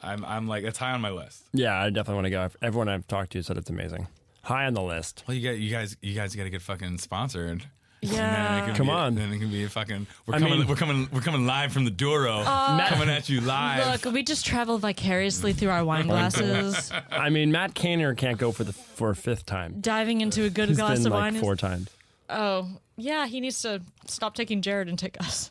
that. I'm like it's high on my list. Yeah, I definitely want to go. Everyone I've talked to said it's amazing. High on the list. Well, you guys got to get fucking sponsored. Yeah. And then it can Come be- on. Then it can be a fucking. I mean- We're coming live from the Douro. Coming at you live. Look, we just travel vicariously through our wine glasses, I mean, Matt Kaner can't go for a fifth time. diving into a good He's glass been of like wine. 4 times. Oh, yeah, he needs to stop taking Jared and take us.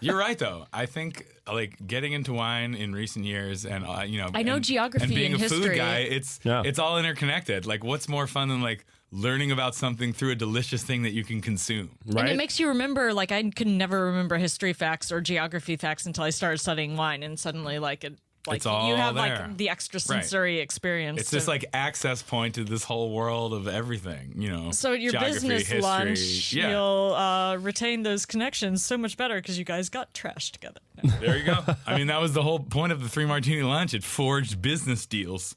You're right, though. I think like getting into wine in recent years, and I know and- geography and being and a food history. guy, Yeah. it's all interconnected. Like, what's more fun than like learning about something through a delicious thing that you can consume? And Right? it makes you remember, like, I could never remember history facts or geography facts until I started studying wine, and suddenly, like, It's all you have there. like the extrasensory experience. It's this like access point to this whole world of everything. so at your geography, business history. lunch, Yeah. you'll retain those connections so much better because you guys got trashed together. There you go. I mean, that was the whole point of the 3 Martini lunch. It forged business deals.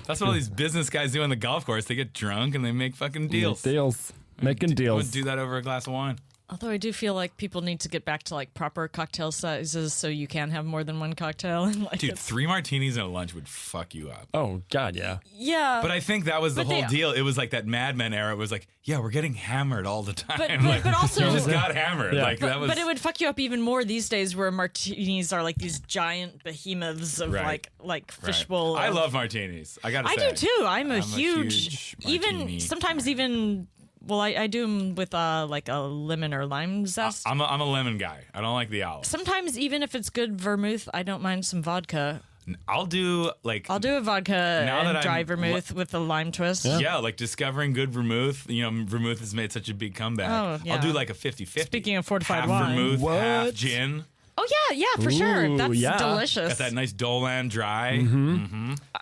That's what all these business guys do on the golf course. They get drunk and they make fucking deals. Deals. Making I would deals. do that over a glass of wine. Although I do feel like people need to get back to like proper cocktail sizes so you can have more than one cocktail. And like Dude, 3 martinis and a lunch would fuck you up. Oh, God, yeah. yeah. But I think that was the But whole they- deal. It was like that Mad Men era. It was like, yeah, we're getting hammered all the time. But also- you just got hammered. Yeah. Like that was. But it would fuck you up even more these days, where martinis are like these giant behemoths of Right. like Right. fishbowl. I of- love martinis. I gotta I say. do too. I'm a huge even martini sometimes guy. even. Well, I do them with like a lemon or lime zest. I'm a lemon guy. I don't like the olive. Sometimes even if it's good vermouth, I don't mind some vodka. I'll do like I'll do a vodka Now that and dry I'm vermouth with a lime twist. yeah, like discovering good vermouth. You know, vermouth has made such a big comeback. Oh, yeah. I'll do like a 50-50. Speaking of fortified half wine. vermouth, half What? gin. Oh yeah, for sure. Ooh, That's yeah. delicious. Got that nice Dolan dry.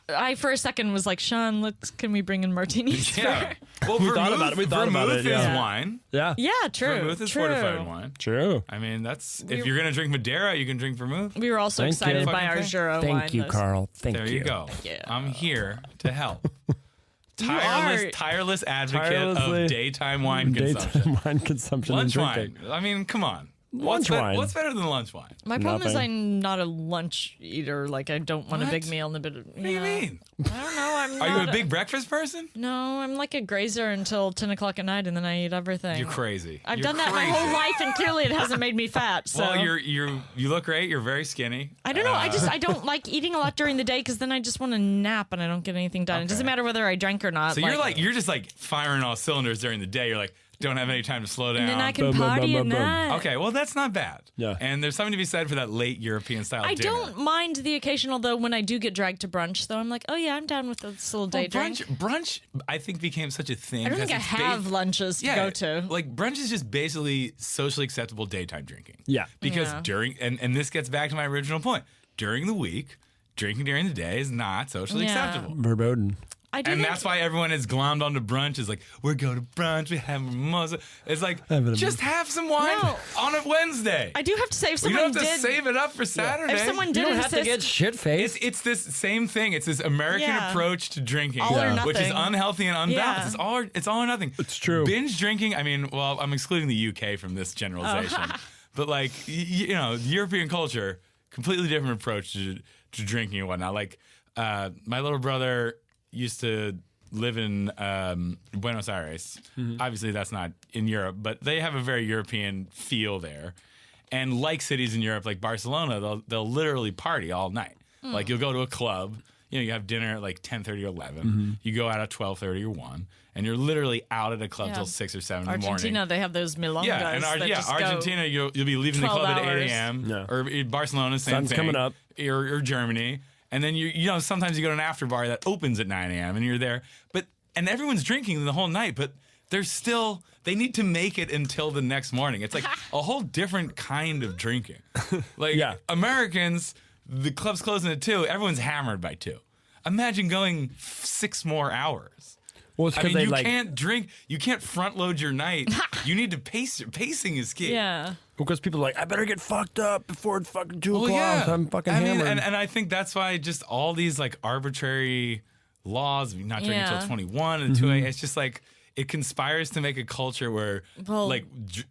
I for a second was like, Shaughn, can we bring in martinis? Yeah. Well, We vermouth, thought about it. We thought about vermouth it, yeah. is wine. Yeah. Yeah, true. Vermouth is true. fortified wine. True. I mean, that's if you're gonna drink Madeira, you can drink vermouth. We were also Thank excited you. by our Fucking Jura wine. Thank you, though. Carl. Thank There you. you go. Yeah. I'm here to help. You are. Tireless advocate Tirelessly of daytime wine consumption. Daytime wine consumption and Lunch drinking. wine. I mean, come on. Lunch wine. What's better than lunch wine? My problem is Nothing. I'm not a lunch eater. Like I don't want a big What? meal and a bit of. What do you mean? I don't know. I'm. Are you not a big breakfast person? No, I'm like a grazer until 10 o'clock at night, and then I eat everything. You're crazy. I've You're done that my crazy. whole life, and clearly it hasn't made me fat. So Well, you look great. You're very skinny. I don't know. I don't like eating a lot during the day because then I just want to nap and I don't get anything done. It doesn't Okay. matter whether I drank or not. So you're just like firing all cylinders during the day. You're like don't have any time to slow down. and then I can Boom, boom, party boom, at boom, boom. night. Okay, well that's not bad. Yeah. And there's something to be said for that late European style I dinner. don't mind the occasional though when I do get dragged to brunch though. I'm like, oh yeah, I'm down with this little day Well, drink. brunch, I think became such a thing. I don't think I because it's have lunches to go to. Like brunch is just basically socially acceptable daytime drinking. Yeah. Because Yeah. during and this gets back to my original point. During the week, drinking during the day is not socially Yeah. acceptable. Verboten. I do And think- that's why everyone is glommed onto brunch. Is like, we're going to brunch, we have mimosa. It's like, Have a- just have some wine No. on a Wednesday. I do have to say if you someone don't have to did save it up for Saturday. if someone You did don't have to insist, get shit-faced. It's this same thing. It's this American Yeah. approach to drinking, All or which is nothing. unhealthy and unbalanced. Yeah. It's all or nothing. It's true. Binge drinking. I mean, well, I'm excluding the UK from this generalization, Oh. but like you know, European culture, completely different approach to drinking and whatnot. Like my little brother used to live in Buenos Aires. Obviously, that's not in Europe, but they have a very European feel there. And like cities in Europe, like Barcelona, they'll literally party all night. Like you'll go to a club, you know, you have dinner at like 10:30 or 11. You go out at 12:30 or 1, and you're literally out at a club Yeah. till 6 or 7 in the morning. Argentina, they have those milongas. Yeah, and that just go Argentina, you'll be leaving the 12 club at 8 hours. a.m. Yeah. Or Barcelona, same Sun's thing. coming up. Or Germany. And then you know, sometimes you go to an after bar that opens at 9 a.m. and you're there. And everyone's drinking the whole night, but they need to make it until the next morning. It's like a whole different kind of drinking. Like Yeah. Americans, the club's closing at 2, everyone's hammered by 2. Imagine going 6 more hours. Well, it's I because mean, they you like. can't drink. You can't front load your night. You need to pace. Pacing is key. Yeah. Because people are like, I better get fucked up before it's fucking 2 Well, o'clock. yeah. I'm fucking I mean, hammered. and I think that's why just all these like arbitrary laws, not drinking Yeah. until 21 and 2 a.m. It's just like it conspires to make a culture where Well- like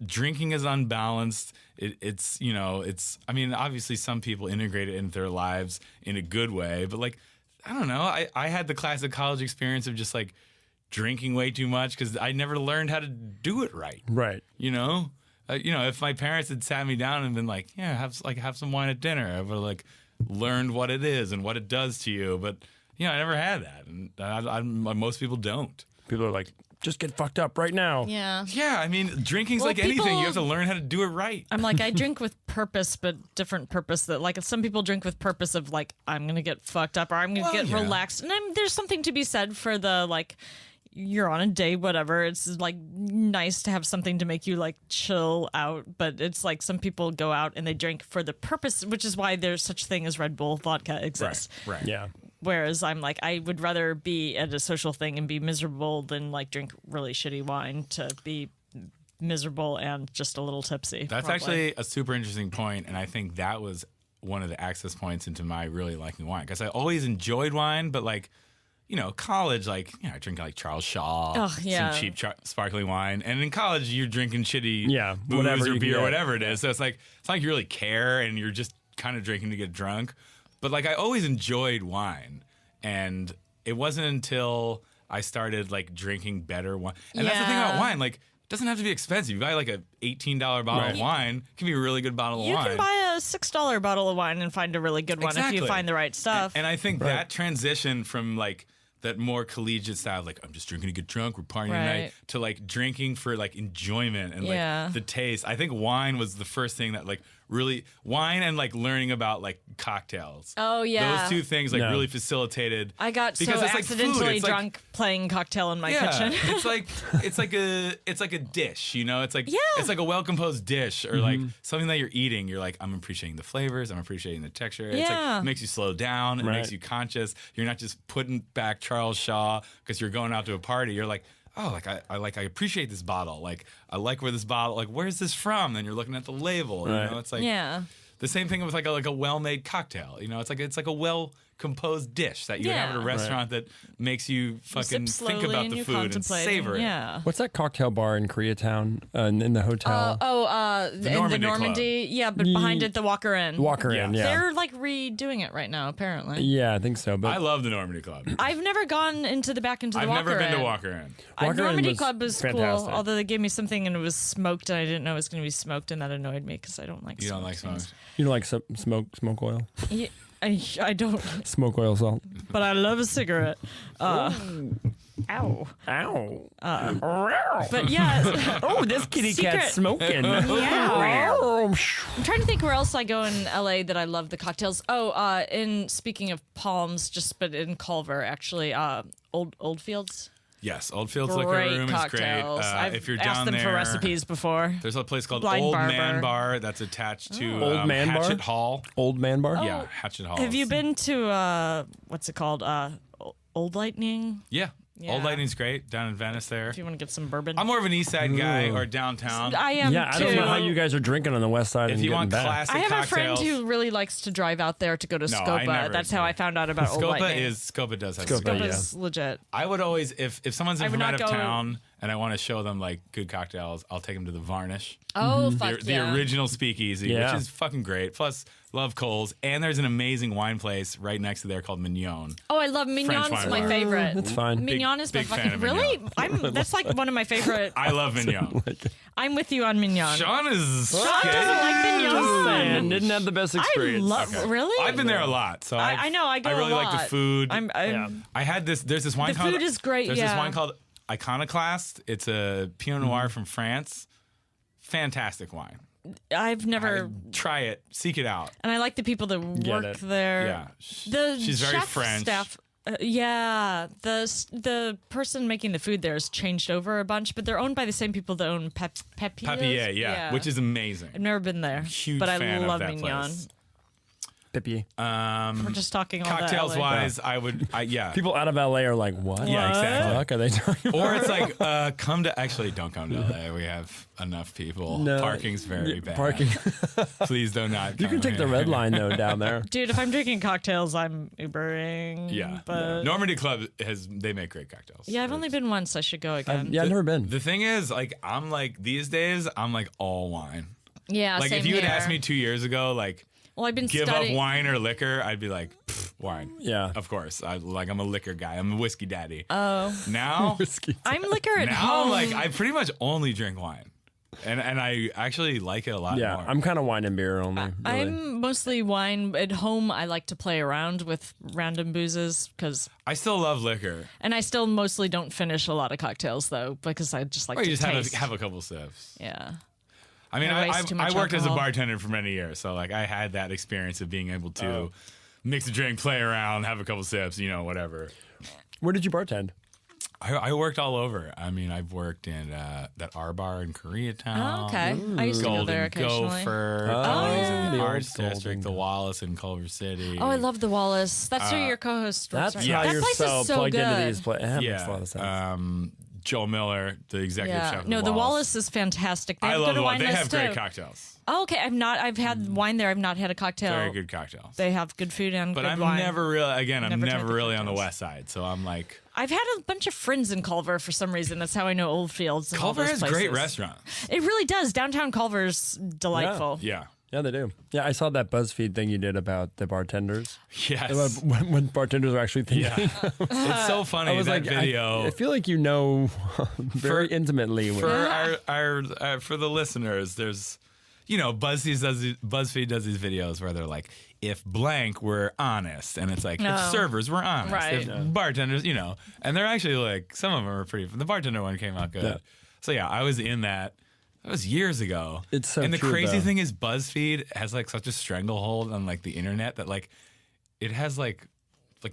drinking is unbalanced. It's you know it's. I mean, obviously some people integrate it into their lives in a good way, but like I don't know. I had the classic college experience of just like drinking way too much because I never learned how to do it right. right. You know, if my parents had sat me down and been like, "Yeah, have some wine at dinner," I would have like learned what it is and what it does to you. But you know, I never had that, and most people don't. People are like, just get fucked up right now. Yeah. Yeah, I mean, drinking's Well, like anything. people- You have to learn how to do it right. I'm like, I drink with purpose, but different purpose. That like some people drink with purpose of like, I'm gonna get fucked up or I'm gonna Well, get yeah. relaxed. And there's something to be said for the like, you're on a date, whatever. It's like nice to have something to make you like chill out. But it's like some people go out and they drink for the purpose, which is why there's such thing as Red Bull vodka exists. Right. Yeah. Whereas I'm like, I would rather be at a social thing and be miserable than like drink really shitty wine to be miserable and just a little tipsy. That's probably. actually a super interesting point, and I think that was one of the access points into my really liking wine because I always enjoyed wine, but like college, like, I drink like Charles Shaw, Oh, yeah. some cheap sparkling wine. And in college, you're drinking shitty booze whatever or you beer get. or whatever it is. So it's like you really care and you're just kind of drinking to get drunk. But like I always enjoyed wine. And it wasn't until I started like drinking better wine. And that's the thing about wine. Like, it doesn't have to be expensive. You buy like a $18 bottle of wine, it can be a really good bottle of You wine. can buy a $6 bottle of wine and find a really good one if Exactly. you find the right stuff. And I think that transition from like that more collegiate style, like I'm just drinking to get drunk, we're partying tonight, Right. to like drinking for like enjoyment and Yeah. like the taste. I think wine was the first thing that like really wine and like learning about like cocktails. Oh, yeah. Those two things like really facilitated. I got so because it's like accidentally food. It's like- drunk playing cocktail in my kitchen. it's like a dish, It's like Yeah. it's like a well composed dish or like something that you're eating. You're like, I'm appreciating the flavors, I'm appreciating the texture. It's Yeah. like it makes you slow down, it Right. makes you conscious. You're not just putting back Charles Shaw because you're going out to a party. You're like, oh, like I appreciate this bottle. Like I like where this bottle. Like where's this from? Then you're looking at the label. Right. It's like Yeah. the same thing with like a well made cocktail. It's like a well composed dish that you would have at a Yeah. restaurant that makes you fucking Sip think slowly about and the you food and contemplate. savor it. Yeah. What's that cocktail bar in Koreatown in the hotel? The Normandy Normandy. Yeah, but behind it, the Walker Inn. Walker Yeah. Inn, yeah. They're like redoing it right now, apparently. Yeah, I think so. But I love the Normandy Club. I've never gone into the back into the I've Walker never been Inn. to Walker Inn. Walker Inn Normandy was Club was fantastic. cool, although they gave me something and it was smoked and I didn't know it was going to be smoked and that annoyed me because I don't like You don't smoked like smoke? things. you don't like smoke oil? Yeah, I don't, Smoke oil salt. but I love a cigarette. Ow. Ow. But yeah, Oh, this kitty Secret. cat's smoking. Yeah. Oh, I'm trying to think where else I go in LA that I love the cocktails. In speaking of Palms, but in Culver actually, Old Fields. Yes, Old Fields Liquor Great Room cocktails. is great. I've If you're asked down them there, for recipes before. there's a place called Blind Old Barber. Man Bar that's attached to Old Man Bar? Hatchet Hall. Old man bar? Yeah, Hatchet Hall. Have you been to what's it called? Old Lightning. Yeah. Yeah. Old Lightning's great down in Venice there. If you want to get some bourbon. I'm more of an East Side guy or downtown. I am Yeah, I too. don't know how you guys are drinking on the west side If and you getting want back. classic I have cocktails, a friend who really likes to drive out there to go to No, I Scopa. never That's do. how I found out about Old Lightning. Scopa does have Scopa, Scopa. yeah. Scopa's legit. I would always, if someone's I in would from out not of go- town and I want to show them like good cocktails, I'll take them to the Varnish, Oh, the, fuck the yeah. original speakeasy, Yeah. which is fucking great. Plus, love Cole's, and there's an amazing wine place right next to there called Mignon. Oh, I love Mignon's wine my bar. favorite. It's fine. Mignon is my big fan fucking of really. Mignon. That's like one of my favorite. I love Mignon. I'm with you on Mignon. Sean is. Sean doesn't like Mignon. And didn't have the best I experience. love really. I've been there a lot, so I know. I go I really a like the lot. food. I'm I had this. There's this wine. The called, food is great, There's this yeah. wine called Iconoclast. It's a Pinot Noir from France. Fantastic wine. I've never. Try it. Seek it out. And I like the people that work it. there. Yeah. She's very French. Staff, yeah, the person making the food there has changed over a bunch, but they're owned by the same people that own Papier. Papier, yeah, which is amazing. I've never been there, Huge but I fan of love that Mignon. place. Pippy. We're just talking all Cocktails the LA. wise, yeah. People out of LA are like, what? Yeah, exactly. Fuck are they talking about? Or it's like, don't come to LA. We have enough people. No. Parking's very bad. Parking. Please do not. You can take the red line though down there. Dude, if I'm drinking cocktails, I'm Ubering. Yeah. but Normandy Club they make great cocktails. yeah, I've only been once. I should go again. Yeah, I've never been. The thing is, like, I'm like, these days, I'm like all wine. Yeah, Like, same if you had here. asked me 2 years ago, like, well, I've been give studying. up wine or liquor, I'd be like, wine. Yeah. Of course. I'm a liquor guy. I'm a whiskey daddy. Oh, Now, Whiskey. I'm liquor at now, home. like, I pretty much only drink wine. And I actually like it a lot Yeah, more. I'm kind of wine and beer only. Really. I'm mostly wine. At home, I like to play around with random boozes I still love liquor. and I still mostly don't finish a lot of cocktails though because I just like Or to you just taste. have a couple sips. Yeah. I mean, I waste too I much worked as a alcohol. bartender for many years, so like I had that experience of being able to mix a drink, play around, have a couple sips, whatever. Where did you bartend? I worked all over. I mean, I've worked in that R bar in Koreatown. Oh, okay. I used to go there Golden occasionally. Gopher, Oh, Tony's yeah. in The the old Arts District, Golden the Wallace in Culver City. Oh, I love the Wallace. That's who your co-host works That's right? Yeah. how That you're place so is so plugged good. into these places. That makes a Yeah. lot of sense. Joel Miller, the executive chef. Of No, the Wallace is fantastic. They have I love good the wine Wallace. They have list, great too. cocktails. Oh, okay. I've had wine there. I've not had a cocktail. Very good cocktails. They have good food and But good I'm wine. never really, again, I'm Never tried never the really on the cocktails. west side. So I'm like, I've had a bunch of friends in Culver for some reason. That's how I know Old Fields. And all Culver those has places. great restaurants. It really does. Downtown Culver's delightful. Yeah. Yeah, they do. Yeah, I saw that BuzzFeed thing you did about the bartenders. Yes. When bartenders are actually thinking. Yeah. It's so funny. I was that like, video. I feel like you know very intimately. For our for the listeners, there's, BuzzFeed does these videos where they're like, if blank were honest, and it's like if servers were honest, Right. if bartenders, and they're actually like some of them are pretty. The bartender one came out good. Yeah. So yeah, I was in that. That was years ago. It's so and the true, crazy though. thing is BuzzFeed has like such a stranglehold on like the internet that like it has like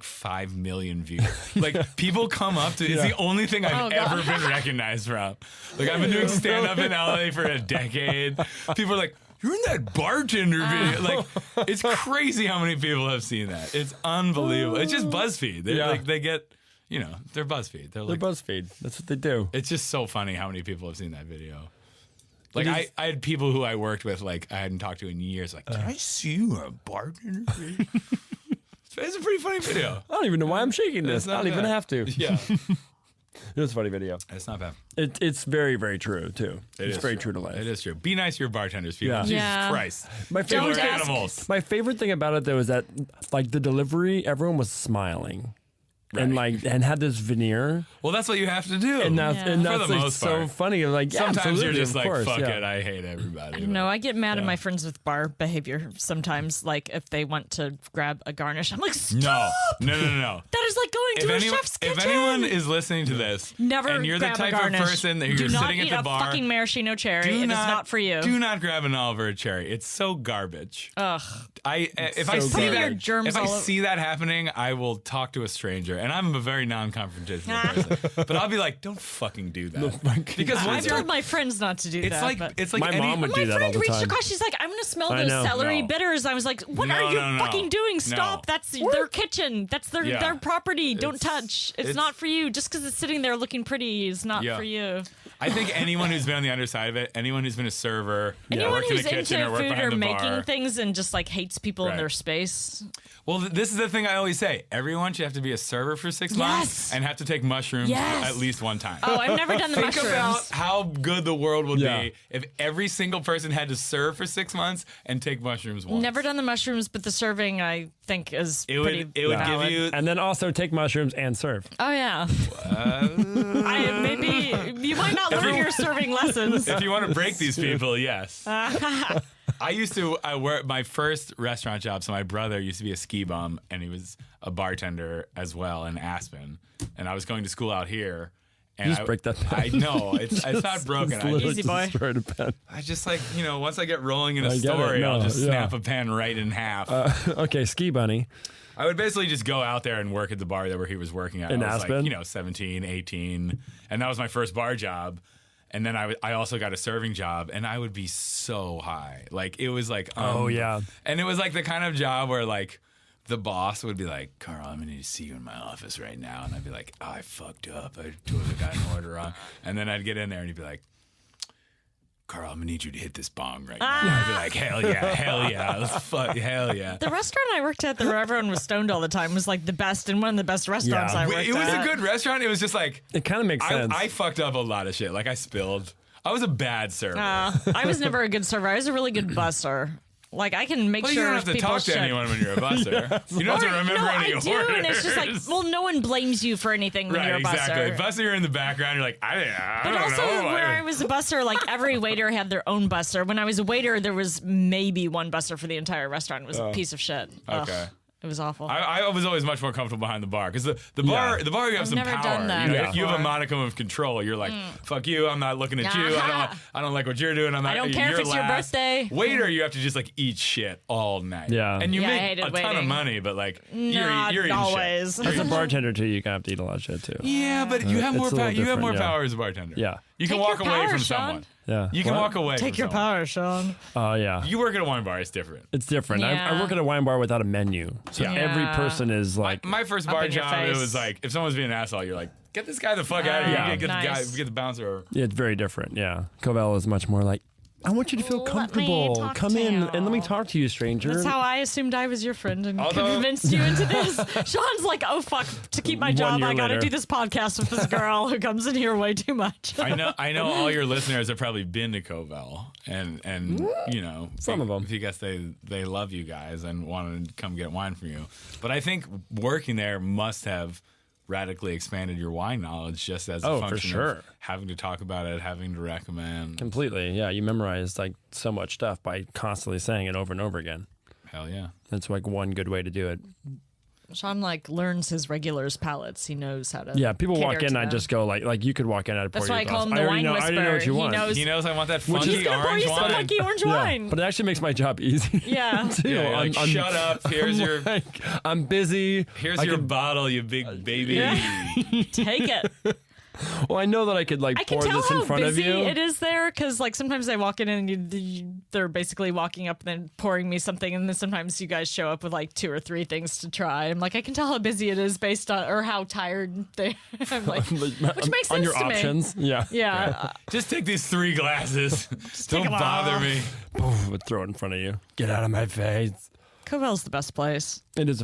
5 million views. Like people come up to it's the only thing I've ever been recognized from. Like I've been doing stand up in LA for a decade. People are like, "You're in that bartender video." Like it's crazy how many people have seen that. It's unbelievable. It's just BuzzFeed. They like they get they're BuzzFeed. They're like BuzzFeed. That's what they do. it's just so funny how many people have seen that video. Like I had people who I worked with, like I hadn't talked to in years. Like, did I see you at a bartender? It's a pretty funny video. I don't even know why I'm shaking this. It's I not don't even bad. have to. Yeah, It was a funny video. it's not bad. It's very, very true, too. It's is very true to life. It is true. Be nice to your bartenders, people. Yeah. Jesus Yeah. Christ. My People favorite, are ask- animals. my favorite thing about it, though, is that, like, the delivery, everyone was smiling. And and had this veneer, Well, that's what you have to do. and that's Yeah. and For that's the like most so part. funny. Like yeah, Sometimes you're absolutely, just of like, course, fuck yeah. it, I hate everybody. No, I get mad at my friends with bar behavior sometimes. Like if they want to grab a garnish, I'm like, stop! No. That is like going to a chef's kitchen. If anyone is listening to this, Never and you're the grab type a garnish. of person that you're Do not sitting eat at the a bar, fucking maraschino cherry. It is not for you. Do not grab an olive or a cherry. It's so garbage. Ugh. If so I see good. Your that, germs if I all over- see that happening, I will talk to a stranger, and I'm a very non-confrontational person. But I'll be like, don't fucking do that, because I've once you're, told my friends not to do it's that. like but it's like My any, mom would my do that all friend the reached time. across. She's like, "I'm gonna smell I those know. celery No. bitters." I was like, "What No, are you no. fucking doing? No. Stop! That's their kitchen. That's their Yeah. their property. Don't It's- touch. It's it's- not for you. Just because it's sitting there looking pretty is not Yeah. for you." I think anyone who's been on the underside of it, anyone who's been a server, Anyone worked in who's the kitchen into or worked food behind or the making bar. things and just like hates people in Right. their space. Well, this is the thing I always say. Everyone should have to be a server for 6 months Yes. and have to take mushrooms Yes. at least one time. Oh, I've never done the Think about mushrooms. how good the world would Yeah. be if every single person had to serve for 6 months and take mushrooms once. Never done the mushrooms, but the serving I think is It pretty would give valid. you. And then also take mushrooms and serve. Oh yeah. Maybe you might not learn your serving lessons. If you want to break these people, yes. I worked my first restaurant job. So my brother used to be a ski bum, and he was a bartender as well in Aspen. And I was going to school out here. And You just break that I know it's not broken. It's I literally Easy boy. destroyed a pen. I just like, once I get rolling in a I get it. story, I'll No, just yeah. snap a pen right in half. Okay, ski bunny. I would basically just go out there and work at the bar where he was working at. In I was Aspen? like, 17, 18. And that was my first bar job. And then I also got a serving job, and I would be so high. Like, it was like... Oh, yeah. And it was like the kind of job where, like, the boss would be like, Carl, I'm going to need to see you in my office right now. And I'd be like, oh, I fucked up. I totally got an order wrong. And then I'd get in there, and he'd be like, Carl, I'm going to need you to hit this bong right now. I'd be like, hell yeah. Hell yeah. The restaurant I worked at, where everyone was stoned all the time, was like the best and one of the best restaurants Yeah. I worked at. It was a good restaurant. It was just like... It kind of makes sense. I fucked up a lot of shit. Like, I spilled. I was a bad server. I was never a good server. I was a really good busser. Like I can make Well, sure you don't have to people talk to should- anyone when you're a busser. You don't have to remember no, any I orders. do, and it's just like, well, no one blames you for anything when right, you're a exactly. busser. Busser, you're in the background. You're like, I But don't also, know. where I was a busser, like every waiter had their own busser. When I was a waiter, there was maybe one busser for the entire restaurant. It was a piece of shit. Ugh, Okay. it was awful. I was always much more comfortable behind the bar because the bar you have some never power. done that You have a before. modicum of control. You're like, fuck you. I'm not looking at you. I don't like what you're doing. I'm not. I don't care if you're it's your last. birthday. Waiter, you have to just like eat shit all night. Yeah. and you Yeah, I make hated a ton of waiting. money, but like Not you're eating always. shit. As a bartender, too, you have to eat a lot of shit, too. Yeah, but you have it's more a little power. You have more different, yeah. power as a bartender. Yeah. You can Take walk your away power, from Shaughn. someone. Yeah. You can What? walk away. Take from your someone. power, Sean. Oh, yeah. You work at a wine bar. It's different. It's different. I Yeah. work at a wine bar without a menu. So Yeah. every person is like, My first Up bar in your job, it face. was like, if someone's being an asshole, you're like, get this guy the fuck out of here. Yeah. You get Nice. the bouncer over. yeah, it's very different. Yeah. Covell is much more like, I want you to feel Let me comfortable. talk Come to in you. and let me talk to you, stranger. That's how I assumed I was your friend and Although- convinced you into this. Sean's like, oh fuck, to keep my 1 job, year I gotta later. do this podcast with this girl who comes in here way too much. I know all your listeners have probably been to Covell and you know, Some of 'em. If you guess they love you guys and want to come get wine from you. But I think working there must have radically expanded your wine knowledge just as a Oh, for function sure. of having to talk about it, having to recommend. Completely. Yeah. You memorize like so much stuff by constantly saying it over and over again. Hell yeah. That's like one good way to do it. Sean like learns his regulars palates. He knows how to. Yeah, people cater walk in, to I them. just go like you could walk in, I'd pour That's you why a I call glass. him the already wine know, I already know what you whisperer. want. He knows. He knows I want that He's funky gonna pour orange you some wine. funky orange Yeah, wine. but it actually makes my job easy. Yeah. too. Yeah, you're like, shut up. Here's your I'm busy. here's I your can- bottle, you big baby. Take it. Well, I know that I could like I can pour tell this in how front of busy you. it is there because like sometimes I walk in and they're basically walking up and then pouring me something, and then sometimes you guys show up with like 2 or 3 things to try. I'm like, I can tell how busy it is based on or how tired they. I'm like, which makes sense on your to me. options. Yeah. Yeah. Just take these 3 glasses. take Don't 'em bother off. me. Would throw it in front of you. Get out of my face. Covell's the best place. It is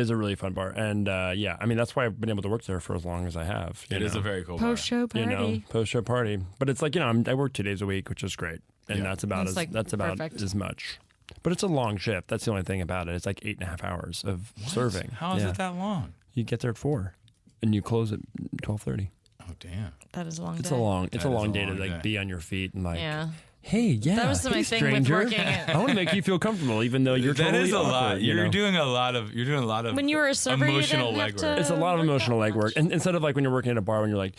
a really fun bar, and yeah, I mean that's why I've been able to work there for as long as I have. It is a very cool bar. Post show party. you know post show party, but it's like I work 2 days a week, which is great, and Yeah. that's about That's, like, perfect. as much. But it's a long shift. That's the only thing about it. It's like 8.5 hours of serving. How is Yeah. it that long? You get there at 4, and you close at 12:30. Oh, damn. That is a long It's day. a long That is day a to long like day. be on your feet and like. Yeah. Hey, yeah. That was my hey, thing with stranger. working at- I want to make you feel comfortable, even though you're That totally is a awkward, lot. you You're know? doing a lot of When you were a server, you emotional didn't have legwork. to- It's a lot of work that emotional much. legwork, and instead of like when you're working at a bar when you're like,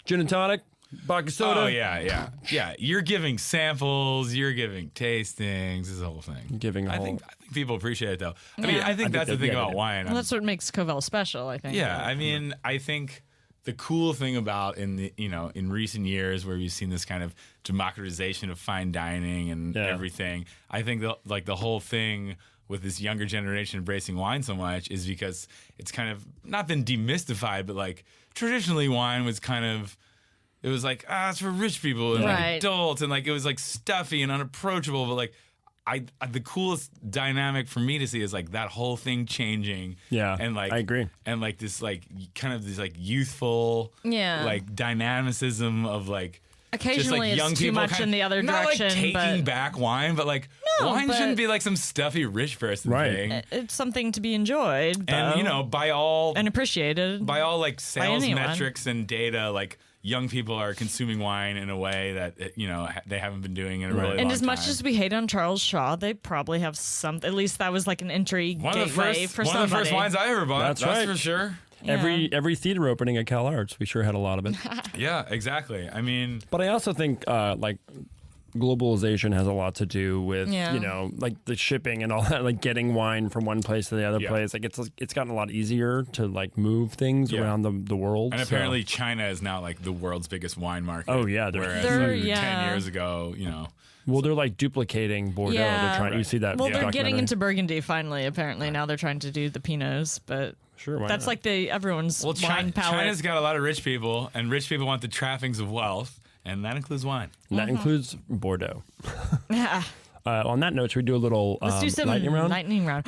gin and tonic, vodka soda. Oh yeah. You're giving samples. You're giving tastings. This whole thing. Giving a I whole- think people appreciate it though. I mean, Yeah. I think that's the thing about wine. Well, that's what makes Covell special, I think. Yeah, I mean, I think the cool thing about in recent years where we've seen this kind of democratization of fine dining and Yeah. everything, I think the whole thing with this younger generation embracing wine so much is because it's kind of not been demystified, but like traditionally wine was kind of. It was like, it's for rich people and like Right. adults, and like it was like stuffy and unapproachable. But like, the coolest dynamic for me to see is like that whole thing changing. Yeah, and like I agree. And like this like kind of this like youthful, Yeah. like dynamicism of like. Occasionally just like it's young too people much in the other not direction, like taking but- back wine, but like No, wine but- shouldn't be like some stuffy rich person Right. thing. It's something to be enjoyed. And though, by all and appreciated. by all like sales anyone. metrics and data, like young people are consuming wine in a way that they haven't been doing in a really long time. And as much as we hate on Charles Shaw, they probably have some. At least that was like an entry one of gateway for the somebody. first wines I ever bought. That's That's right. for sure. Every theater opening at Cal Arts, we sure had a lot of it. Yeah, exactly. I mean, But I also think like globalization has a lot to do with Yeah. like the shipping and all that, like getting wine from one place to the other Yeah. place. Like it's gotten a lot easier to like move things Yeah. around the world. and so- apparently China is now like the world's biggest wine market. Oh, yeah, they're whereas They're- like, 10 yeah. years ago, well, they're like duplicating Bordeaux. Yeah. They're trying. You see that? Well, they're documentary? getting into Burgundy finally. Apparently now they're trying to do the Pinots, but Sure, why that's not? like everyone's well, wine palate. China's got a lot of rich people, and rich people want the trappings of wealth, and that includes wine. And that includes Bordeaux. Yeah. On that note, should we do a little Let's do some lightning round? lightning round.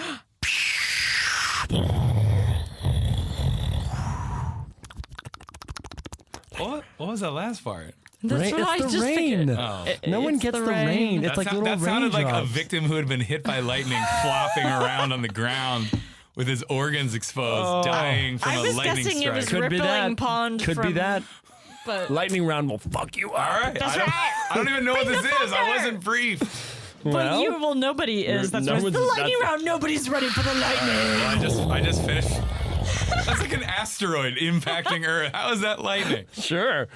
What was that last part? That's Rain- what I it's the just rain. figured. No one It's gets the the rain. rain. It's like little that sounded like a raindrops. victim who had been hit by lightning flopping around on the ground with his organs exposed, dying from I a was lightning guessing strike. it was Could be rippling that. pond. Could be from- that. But Lightning round will fuck you up. All right. That's I don't, right. I don't even know what Bring this the is. I fucker. wasn't brief. well, nobody is. That's no why it's the one's- lightning that's- round. Nobody's ready for the lightning. Well, I just finished. That's like an asteroid impacting Earth. How is that lightning? Sure.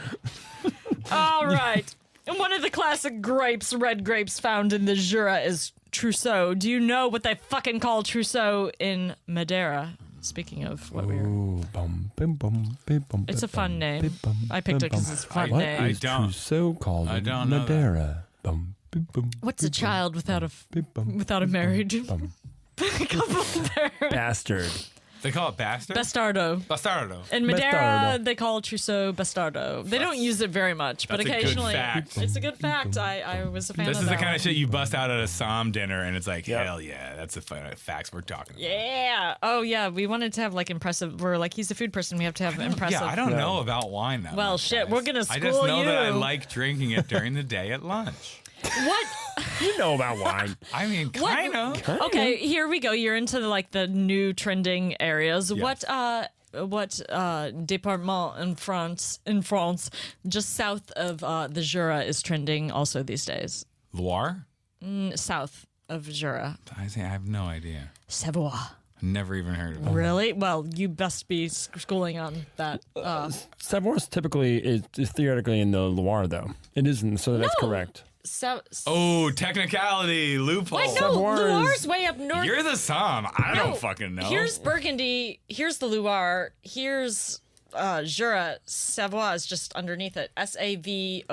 All right. And one of the classic grapes, red grapes found in the Jura is Trousseau. Do you know what they fucking call Trousseau in Madeira? Speaking of what we're... Ooh, bum, bim, bum, bim, bum, It's a fun bum, name. bim, bum, I picked it bim, 'cause bum. it's a fun What name. is Trousseau called I in don't know that. Madeira? Bum, bim, bum, What's a bim, child without a bim, bum, without a bim, marriage? bum. couple there? Bastard. They call it bastard? Bastardo. Bastardo. In Madeira, Bastardo. they call Trousseau Bastardo. They don't use it very much, but That's a good occasionally fact. it's a good fact. I was a fan This of is the that kind one. of shit you bust out at a Somme dinner, and it's like, hell yeah, that's the facts we're talking about. Yeah. Oh, yeah. We wanted to have like impressive. We're like, he's a food person. We have to have impressive. Yeah, I don't know about wine that Well, much, shit, guys. we're gonna I just school know that I you. like drinking it during the day at lunch. What? You know about wine. I mean, What? kind of. Okay, here we go. You're into the new trending areas. Yes. What département in France, just south of the Jura, is trending also these days? Loire? South of Jura. I have no idea. Savoie. Never even heard of it. Really? Well, you best be schooling on that. Savoie typically is theoretically in the Loire, though. It isn't, so that's No. correct. Oh, technicality, loophole. Wait, no, Savoie is- Loire's way up north. You're the Somme. I No, don't fucking know. Here's Burgundy. Here's the Loire. Here's Jura. Savoie is just underneath it. Savoie.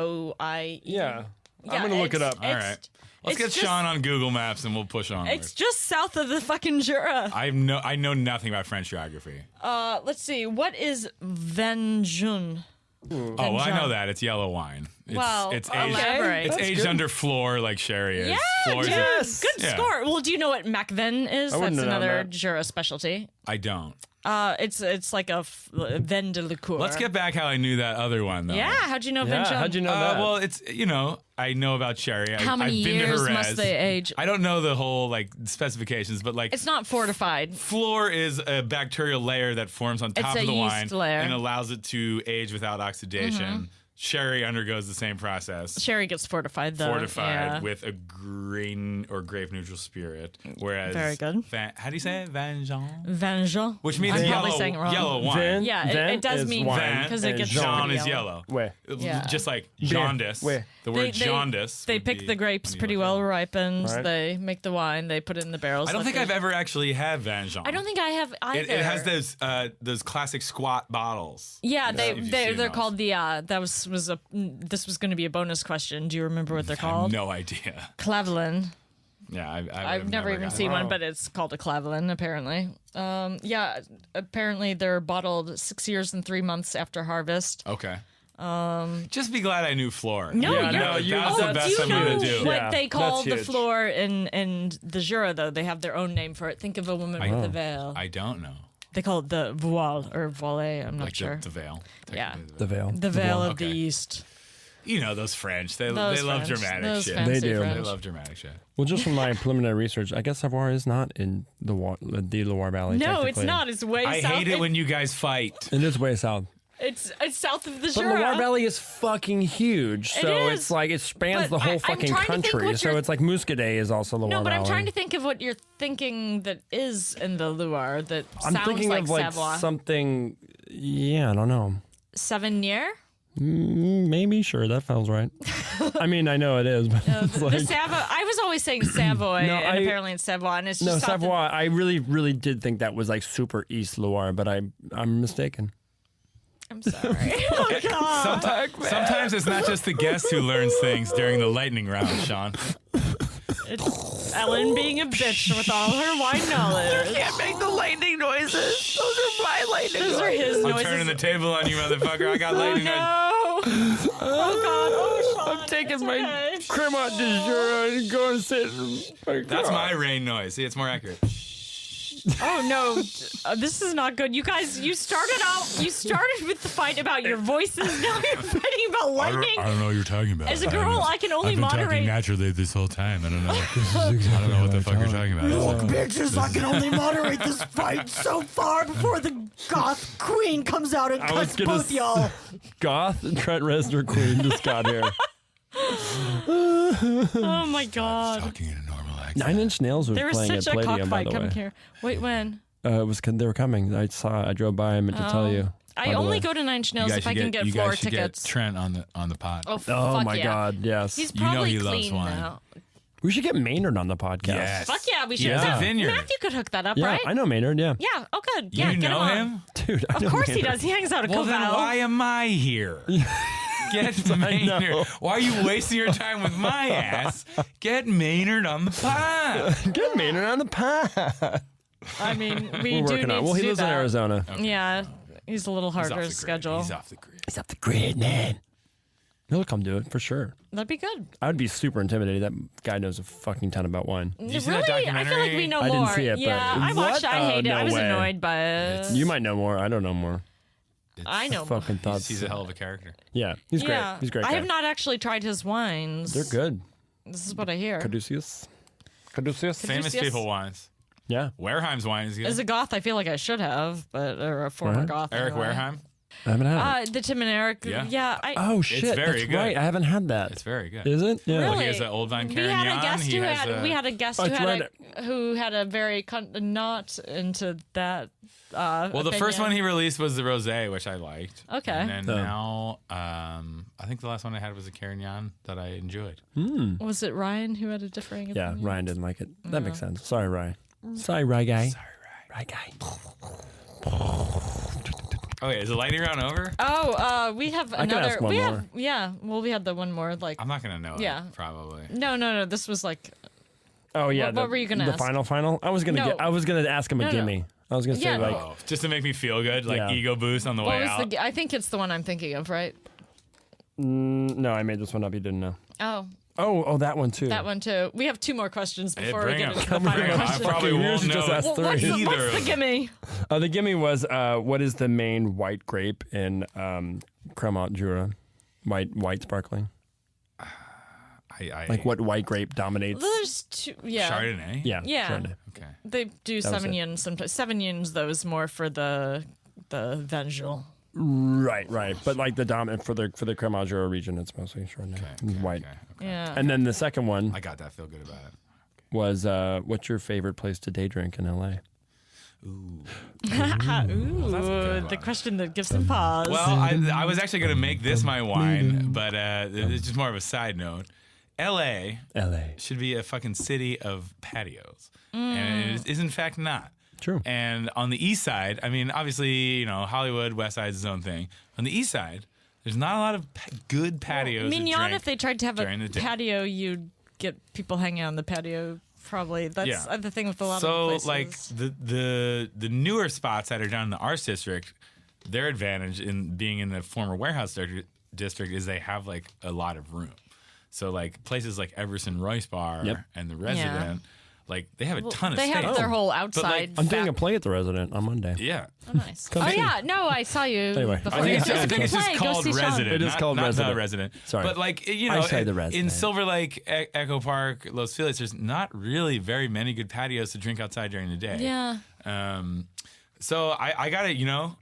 Yeah. I'm going to look it up. All right. Let's get Shaughn on Google Maps and we'll push on. It's just south of the fucking Jura. I know nothing about French geography. Let's see. What is Vengeance? Oh, well, I know that. It's yellow wine. It's, Well, it's aged, elaborate. it's That's aged under floor like sherry is. Yeah, Floors dude, are- good Yeah. score. Well, do you know what Macven is? I wouldn't That's have known another that. Jura specialty. I don't. It's like a vin de liqueur. Let's get back how I knew that other one, though. Yeah, how'd you know Yeah, Vengeance? how'd you know that? Well, it's, I know about sherry. How many I've been years to Jerez. must they age? I don't know the whole, specifications, but, It's not fortified. floor is a bacterial layer that forms on top It's of a the wine yeast layer. and allows it to age without oxidation. Sherry undergoes the same process. Sherry gets fortified though. Yeah. with a grain or grape neutral spirit, whereas Very good. How do you say it? Vengeance, Vengeance. which means I'm yellow, probably saying it wrong. yellow wine. Vin, Yeah, vin it does is mean wine, because it and gets jaune Jaune pretty is yellow. Ouais. Yeah. Just like jaundice. Ouais. The word They- jaundice. They would pick be the grapes when you pretty look well at it. ripened. Right. They make the wine. They put it in the barrels. I don't let think the- I've ever actually had Vengeance. I don't think I have either. It has those classic squat bottles. Yeah, If you've seen they're those. called the this was going to be a bonus question. Do you remember what they're I have called? no idea. Clavelin. Yeah, I've never even seen one, but it's called a Clavelin apparently. Yeah, apparently they're bottled 6 years and 3 months after harvest. Okay. Just be glad I knew floor. No, Yeah, you're, no, you- that's oh, the best do you I'm know gonna do. what Yeah, they call that's the huge. floor in the Jura though? They have their own name for it. Think of a woman with a veil. I don't know. They call it the voile or voile. I'm not Like sure. the veil. Yeah. Technically The veil. The veil of Okay. the East. You know those French. They Those love French. dramatic Those shit. fancy They do. French. They love dramatic shit. Well, just from my preliminary research, I guess Savoie is not in the Loire Valley. No, it's technically. not. It's way I south. hate it when you guys fight. It is way south. It's south of the But Jura. Loire Valley is fucking huge, so is. it's like it spans But the whole I'm fucking trying to think country. what So you're- it's like Muscadet is also Loire No, but Valley. I'm trying to think of what you're thinking that is in the Loire that I'm sounds thinking like of like Savoie. something. Yeah, I don't know. Savignier? Maybe, sure, that feels right. I mean, I know it is, but it's The like Savoy. I was always saying Savoy, No, and apparently it's Savoie, and it's just no south of- Savoie. I really, really did think that was like super East Loire, but I'm mistaken. I'm sorry. Oh God. Sometimes it's not just the guest who learns things during the lightning round, Sean. It's Ellen being a bitch with all her wine knowledge. Can't make the lightning noises. Those are my lightning Those are his I'm noises. turning the table on you, motherfucker. I got Oh lightning. no! Oh God! Oh Sean, I'm taking it's my okay. Crémant de Jura and going to sit. in my That's car. my rain noise. See, it's more accurate. Oh no, this is not good. You guys, you started with the fight about your voices. Now you're fighting about lightning. I don't know what you're talking about. As a girl, I can only moderate. naturally this whole time. I don't know. I don't know what the fuck you're talking about. Bitches, I can only moderate this fight so far before the goth queen comes out and I was cuts gonna both y'all. Goth Trent Reznor Queen just got here. Oh my God! Talking in a normal accent. 9 Inch Nails was There was playing at such a Palladium, by cockfight the way. coming here. Wait, when? It was they were coming. I drove by. I meant to tell you. I by the only way. go to Nine Inch Nails if I can get floor tickets. Trent on the pod. Oh, Oh fuck my yeah. God! Yes. He's You know probably he loves clean wine. now. We should get Maynard on the podcast. Yes. Fuck yeah, we should. He has a vineyard. Matthew could hook that up, Yeah, right? I know Maynard, yeah. Yeah, oh good. Yeah, You get know on. him? Dude, I know Of course he Maynard. does. He hangs out at Well, then Covell. why am I here? Get Maynard. Why are you wasting your time with my ass? Get Maynard on the pod. Get Maynard on the pod. I mean, we We're do working need on it. to Well, he do lives that. in Arizona. Yeah, he's a little He's off harder the to grid. schedule. He's off the grid. He's off the grid, man. He'll come do it for sure. That'd be good. I would be super intimidated. That guy knows a fucking ton about wine. you see really? that I feel like documentary? we know I more. didn't see it, but- yeah, I watched. What? I hate it. Oh, I no was way. annoyed by it. You might know more. I don't know more. I know. Fucking thoughts. He's a hell of a character. Yeah, he's great. Yeah, He's a great. I guy. have not actually tried his wines. They're good. This is what I hear. Caduceus. Famous yes. people wines. Yeah. Wareheim's wine is good. As a goth, I feel like I should have, but or a former What? goth. Eric anyway. Wareheim. I haven't had it. The Tim and Eric. Yeah. Oh shit! very That's good. right. I haven't had that. It's very good. Is it? Yeah. Really? He has an Old Vine We had a Carignan. guest He who has had. a- We had a guest Oh, who it's had right. who had a very not into that. Well, the first one he released was the Rosé, which I liked. Okay. And then Oh. now, I think the last one I had was a Carignan that I enjoyed. was it Ryan who had a differing Yeah. opinion? Ryan didn't like it. That makes sense. Sorry, Ryan. Sorry, Rye guy. Rye guy. Okay, is the lightning round over? Oh, we have I can another. ask one we more. have yeah. Well, we had the one more like. I'm not gonna know. Yeah. It, probably. No. This was like. Oh yeah. What were you gonna the ask? final? I was gonna No. I was gonna ask him a No, no. gimme. I was gonna say Yeah. like. Oh, just to make me feel good, like Yeah. ego boost on the What way was out. the? I think it's the one I'm thinking of, right? No, I made this one up. You didn't know. Oh, Oh, that one too. that one too. We have two more questions Hey, before we bring get him. into the Bring final him. I question. probably Fucking won't yours just know asked Well, three. what's the, either what's the of them. gimme? The gimme was what is the main white grape in Crémant, Jura? White sparkling. I Like what white grape dominates? There's two. Yeah. Chardonnay. Yeah. Yeah. Chardonnay. Okay. They do was it. Sauvignon sometimes. Sauvignon's though is more for the vengeful. Right. But like the dominant for the Crémant Jura region, it's mostly Chardonnay. It's white. Okay. Yeah. And then the second one I got that. Feel good about it. was what's your favorite place to day drink in LA? Ooh, good the one. question that gives them pause. Well, I was actually gonna make this my wine, but it's just more of a side note. L.A. LA. should be a fucking city of patios, and it is in fact not. True. And on the east side, I mean, obviously, you know, Hollywood, West Side is its own thing. On the east side, there's not a lot of good patios. to Mignon, drink if they tried to have a during the day. patio, you'd get people hanging out on the patio. Probably that's Yeah. the thing with a lot So, of places. like the newer spots that are down in the Arts District, their advantage in being in the former warehouse district is they have like a lot of room. So like places like Everson Royce Bar Yep. and the Resident, like they have a ton of they space. have their whole like, outside. I'm doing a back- play at the Resident on Monday. Yeah. Oh, nice. Come Oh see. yeah, no, I saw you. Anyway, before. I think it's Yeah, just, play, go called see Shaughn. Resident. It is not- called not Resident. The Resident. Sorry. But like, you I know, say the in Resident. Silver Lake, Echo Park, Los Feliz, there's not really very many good patios to drink outside during the day. Yeah. So I got it, you know,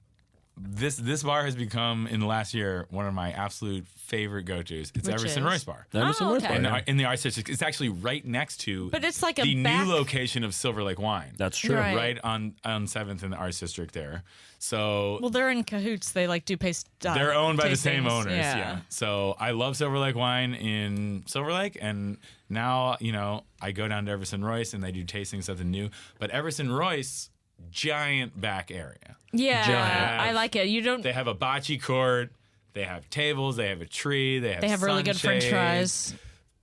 this bar has become in the last year one of my absolute favorite go-tos. It's Which Everson is? Royce Bar. Everson Royce okay. Bar, And yeah. in the Arts District, it's actually right next to But it's like a the back- new location of Silver Lake Wine. That's true. Right. right on 7th in the Arts District there. So Well, they're in cahoots. They like do paste. they're owned by the same tastings. owners. Yeah. So I love Silver Lake Wine in Silver Lake, and now, you know, I go down to Everson Royce and they do tastings of the new. But Everson Royce, giant back area. Yeah, Giant. I like it. You don't. They have a bocce court. They have tables. They have a tree. They have really good French sunshade. fries.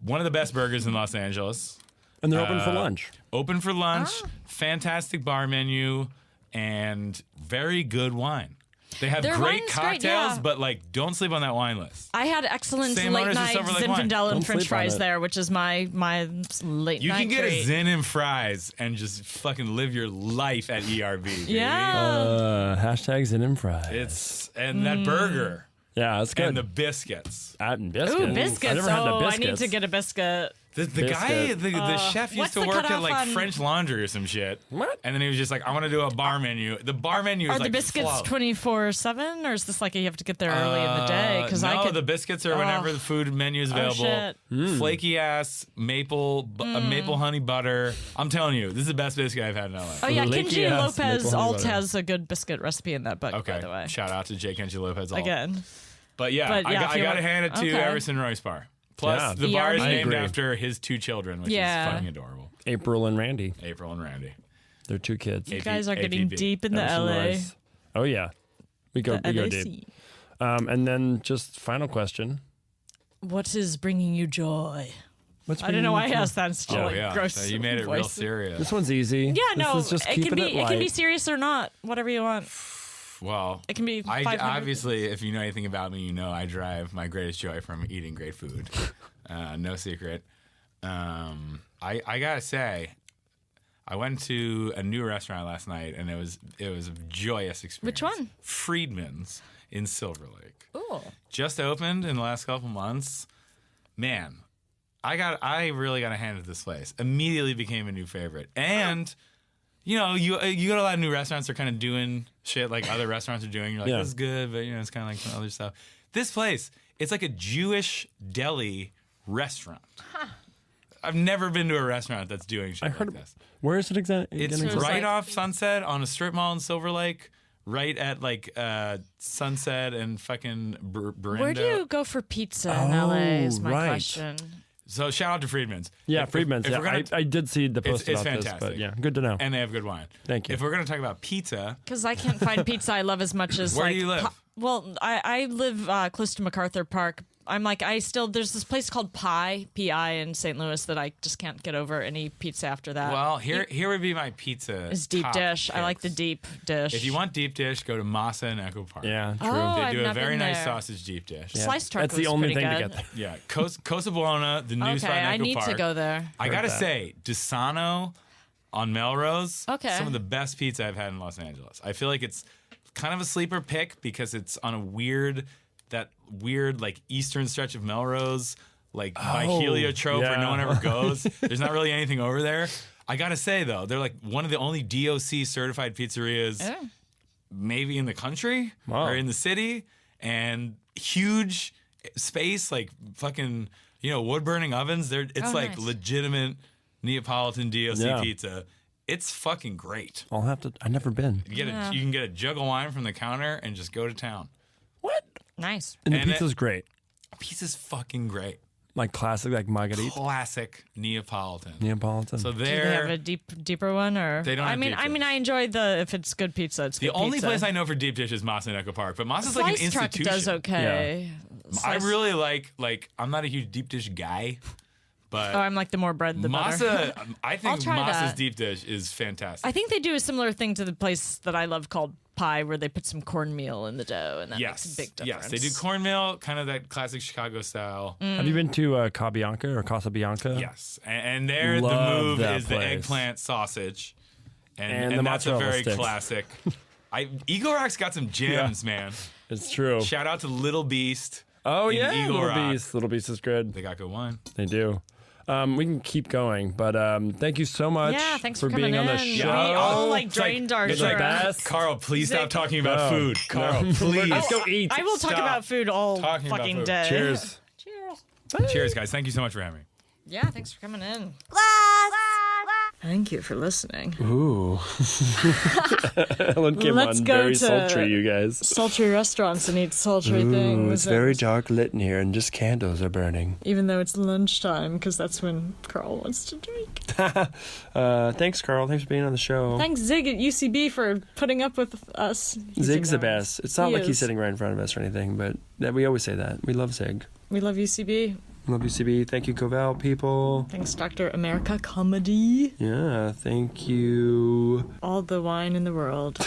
One of the best burgers in Los Angeles. And they're open for lunch. Open for lunch. Fantastic bar menu and very good wine. They have Their great wine's cocktails, great, yeah. but like, don't sleep on that wine list. I had excellent Same late owners as night Silver Lake Wine. Zinfandel Don't and French sleep on fries it. there, which is my late You night can get treat. a Zin and fries and just fucking live your life at ERB. Baby. Yeah. Hashtags and fries. It's and that burger Yeah, that's good. and the biscuits. And biscuits. Ooh, I biscuits. never had the Oh, biscuits. I need to get a biscuit. The guy, Biscuit. the chef used what's to the work at cutoff like on- French Laundry or some shit. What? And then he was just like, I want to do a bar menu. The bar menu is Are like the biscuits flow. 24/7, or is this like you have to get there early in the day? Because no, I could. the biscuits are whenever the food menu is available. shit. Flaky ass maple maple honey butter. I'm telling you, this is the best biscuit I've had in LA. Oh yeah, Flaky Kenji ass Lopez maple honey Alt butter. has a good biscuit recipe in that book. Okay, by the way. shout out to Jake Kenji Lopez. Again, But yeah, But yeah, if I you got to want- hand it to okay. Everson Royce Bar. Plus, Yeah. the bar is I named agree. after his 2 children, which Yeah. is fucking adorable. April and Randy. April and Randy. They're 2 kids. You guys are getting APB. deep in the Emerson LA. Rice. Oh yeah, we go The LAC. deep. And then just final question. What is bringing you joy? What's I don't know why I asked that. It's Oh, like yeah. gross. So you made it real voice. serious. This one's easy. Yeah, no, This is just it can keeping be it light. can be serious or not, whatever you want. Well, It can be I 500. obviously, if you know anything about me, you know I derive my greatest joy from eating great food. No secret. I gotta say, I went to a new restaurant last night, and it was a joyous experience. Which one? Friedman's in Silver Lake. Ooh. Just opened in the last couple months. Man, I really got a hand at this place. Immediately became a new favorite. And you know, you go to a lot of new restaurants. They're kind of doing shit like other restaurants are doing. You're like, Yeah. this is good, but you know, it's kind of like some other stuff. This place, it's like a Jewish deli restaurant. I've never been to a restaurant that's doing shit I heard. like this. Where is it exactly? It's It's right like- off Sunset on a strip mall in Silver Lake, right at like Sunset and fucking Brindo. Where do you go for pizza in LA is my right. question. So shout out to Friedman's. Yeah, If- Friedman's. if Yeah, we're gonna- I did see the post it's about this, fantastic. but yeah, good to know. and they have good wine. Thank you. If we're going to talk about pizza, Because I can't find pizza I love as much as Where like do you live? well, I live close to MacArthur Park. I'm like there's this place called P.I. in St. Louis that I just can't get over any pizza after that. well, here would be my pizza. It's deep top dish. I like the picks. deep dish. If you want deep dish, go to Masa in Echo Park. Yeah, true. Oh, They I've do a not very been nice there. sausage deep dish. Yeah. Sliced truck That's the was only pretty thing good. to get there. Yeah, Cosa Buona, the new Okay, spot in Echo I need Park. to go there. I gotta that. say, Desano on Melrose, Okay. some of the best pizza I've had in Los Angeles. I feel like it's kind of a sleeper pick because it's on a weird like eastern stretch of Melrose, like by heliotrope where no yeah. one ever goes. There's not really anything over there. I gotta say though, they're like one of the only DOC certified pizzerias Yeah. maybe in the country Wow. or in the city, and huge space, like fucking, you know, wood burning ovens. It's like nice. legitimate Neapolitan DOC Yeah. pizza. It's fucking great. I'll have to. I've never been. You can get a jug of wine from the counter and just go to town. What? Nice. And the And pizza's great. Pizza's fucking great. Like classic, like margarita, Classic Neapolitan. Neapolitan. So Do they have they're a deeper one, or They don't I have mean, deep I mean, dish. I enjoy if it's good pizza. It's the good only pizza. place I know for deep dish is Masa in Echo Park, but Masa's like an Slice truck institution. does okay. I Slice- really like I'm not a huge deep dish guy, but Oh, I'm like the more bread, the better. Masa, I I'll think try Masa's that. deep dish is fantastic. I think they do a similar thing to the place that I love called Pie, where they put some cornmeal in the dough, and that makes a big difference. Yes, they do cornmeal, kind of that classic Chicago style. Have you been to Cabianca or Casa Bianca? Yes, and there Love the move that is the place. eggplant sausage, And the and that's a mozzarella very sticks. classic. Eagle Rock's got some gems, man. It's true. Shout out to Little Beast. Oh in yeah, Eagle Little Rock. Beast. Little Beast is good. They got good wine. They do. We can keep going, but thank you so much Yeah, thanks for being coming on the in. show. We all like It's like- drained our You're the shirt. best. Carl, please stop Zig- talking about No. food. Carl, No. please. Let's go eat. I will talk Stop about food all talking about fucking food. day. Cheers. Cheers. Cheers, guys. Thank you so much for having me. Yeah, thanks for coming in. Thank you for listening. Ooh. Ellen came Let's on go very to- sultry, you guys. Sultry restaurants and eat sultry Ooh, things. it's very dark lit in here, and just candles are burning. Even though it's lunchtime, because that's when Carl wants to drink. Thanks, Carl. Thanks for being on the show. Thanks, Zig at UCB, for putting up with us. He's Zig's the nice. best. It's not He like he's is. sitting right in front of us or anything, but we always say that. We love Zig. We love UCB. Love you, CB. Thank you, Covell people. Thanks, Dr. America Comedy. Yeah, thank you. All the wine in the world.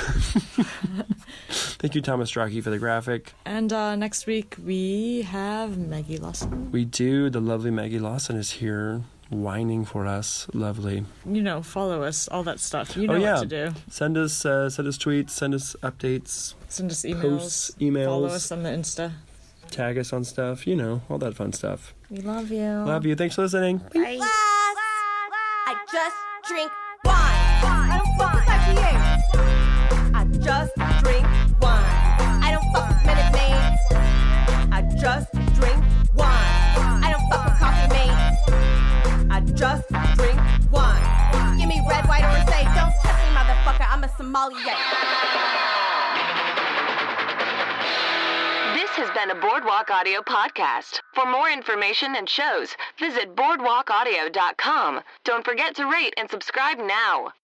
Thank you, Thomas Strachey, for the graphic. And next week we have Maggie Lawson. We do. The lovely Maggie Lawson is here whining for us. Lovely. You know, follow us, all that stuff. You know Oh, yeah. what to do. Send us tweets, send us updates, Send us emails. Posts, emails. Follow us on the Insta. tag us on stuff, you know, all that fun stuff. We love you. Love you. Thanks for listening. I just drink wine. I don't fuck with IPAs. I just drink wine. I don't fuck with Minute Maids. I just drink wine. I don't fuck with coffee mates. I just drink wine. Give me red, white, or rosé. Don't touch me, motherfucker. I'm a sommelier. This has been a Boardwalk Audio podcast. For more information and shows, visit boardwalkaudio.com. Don't forget to rate and subscribe now.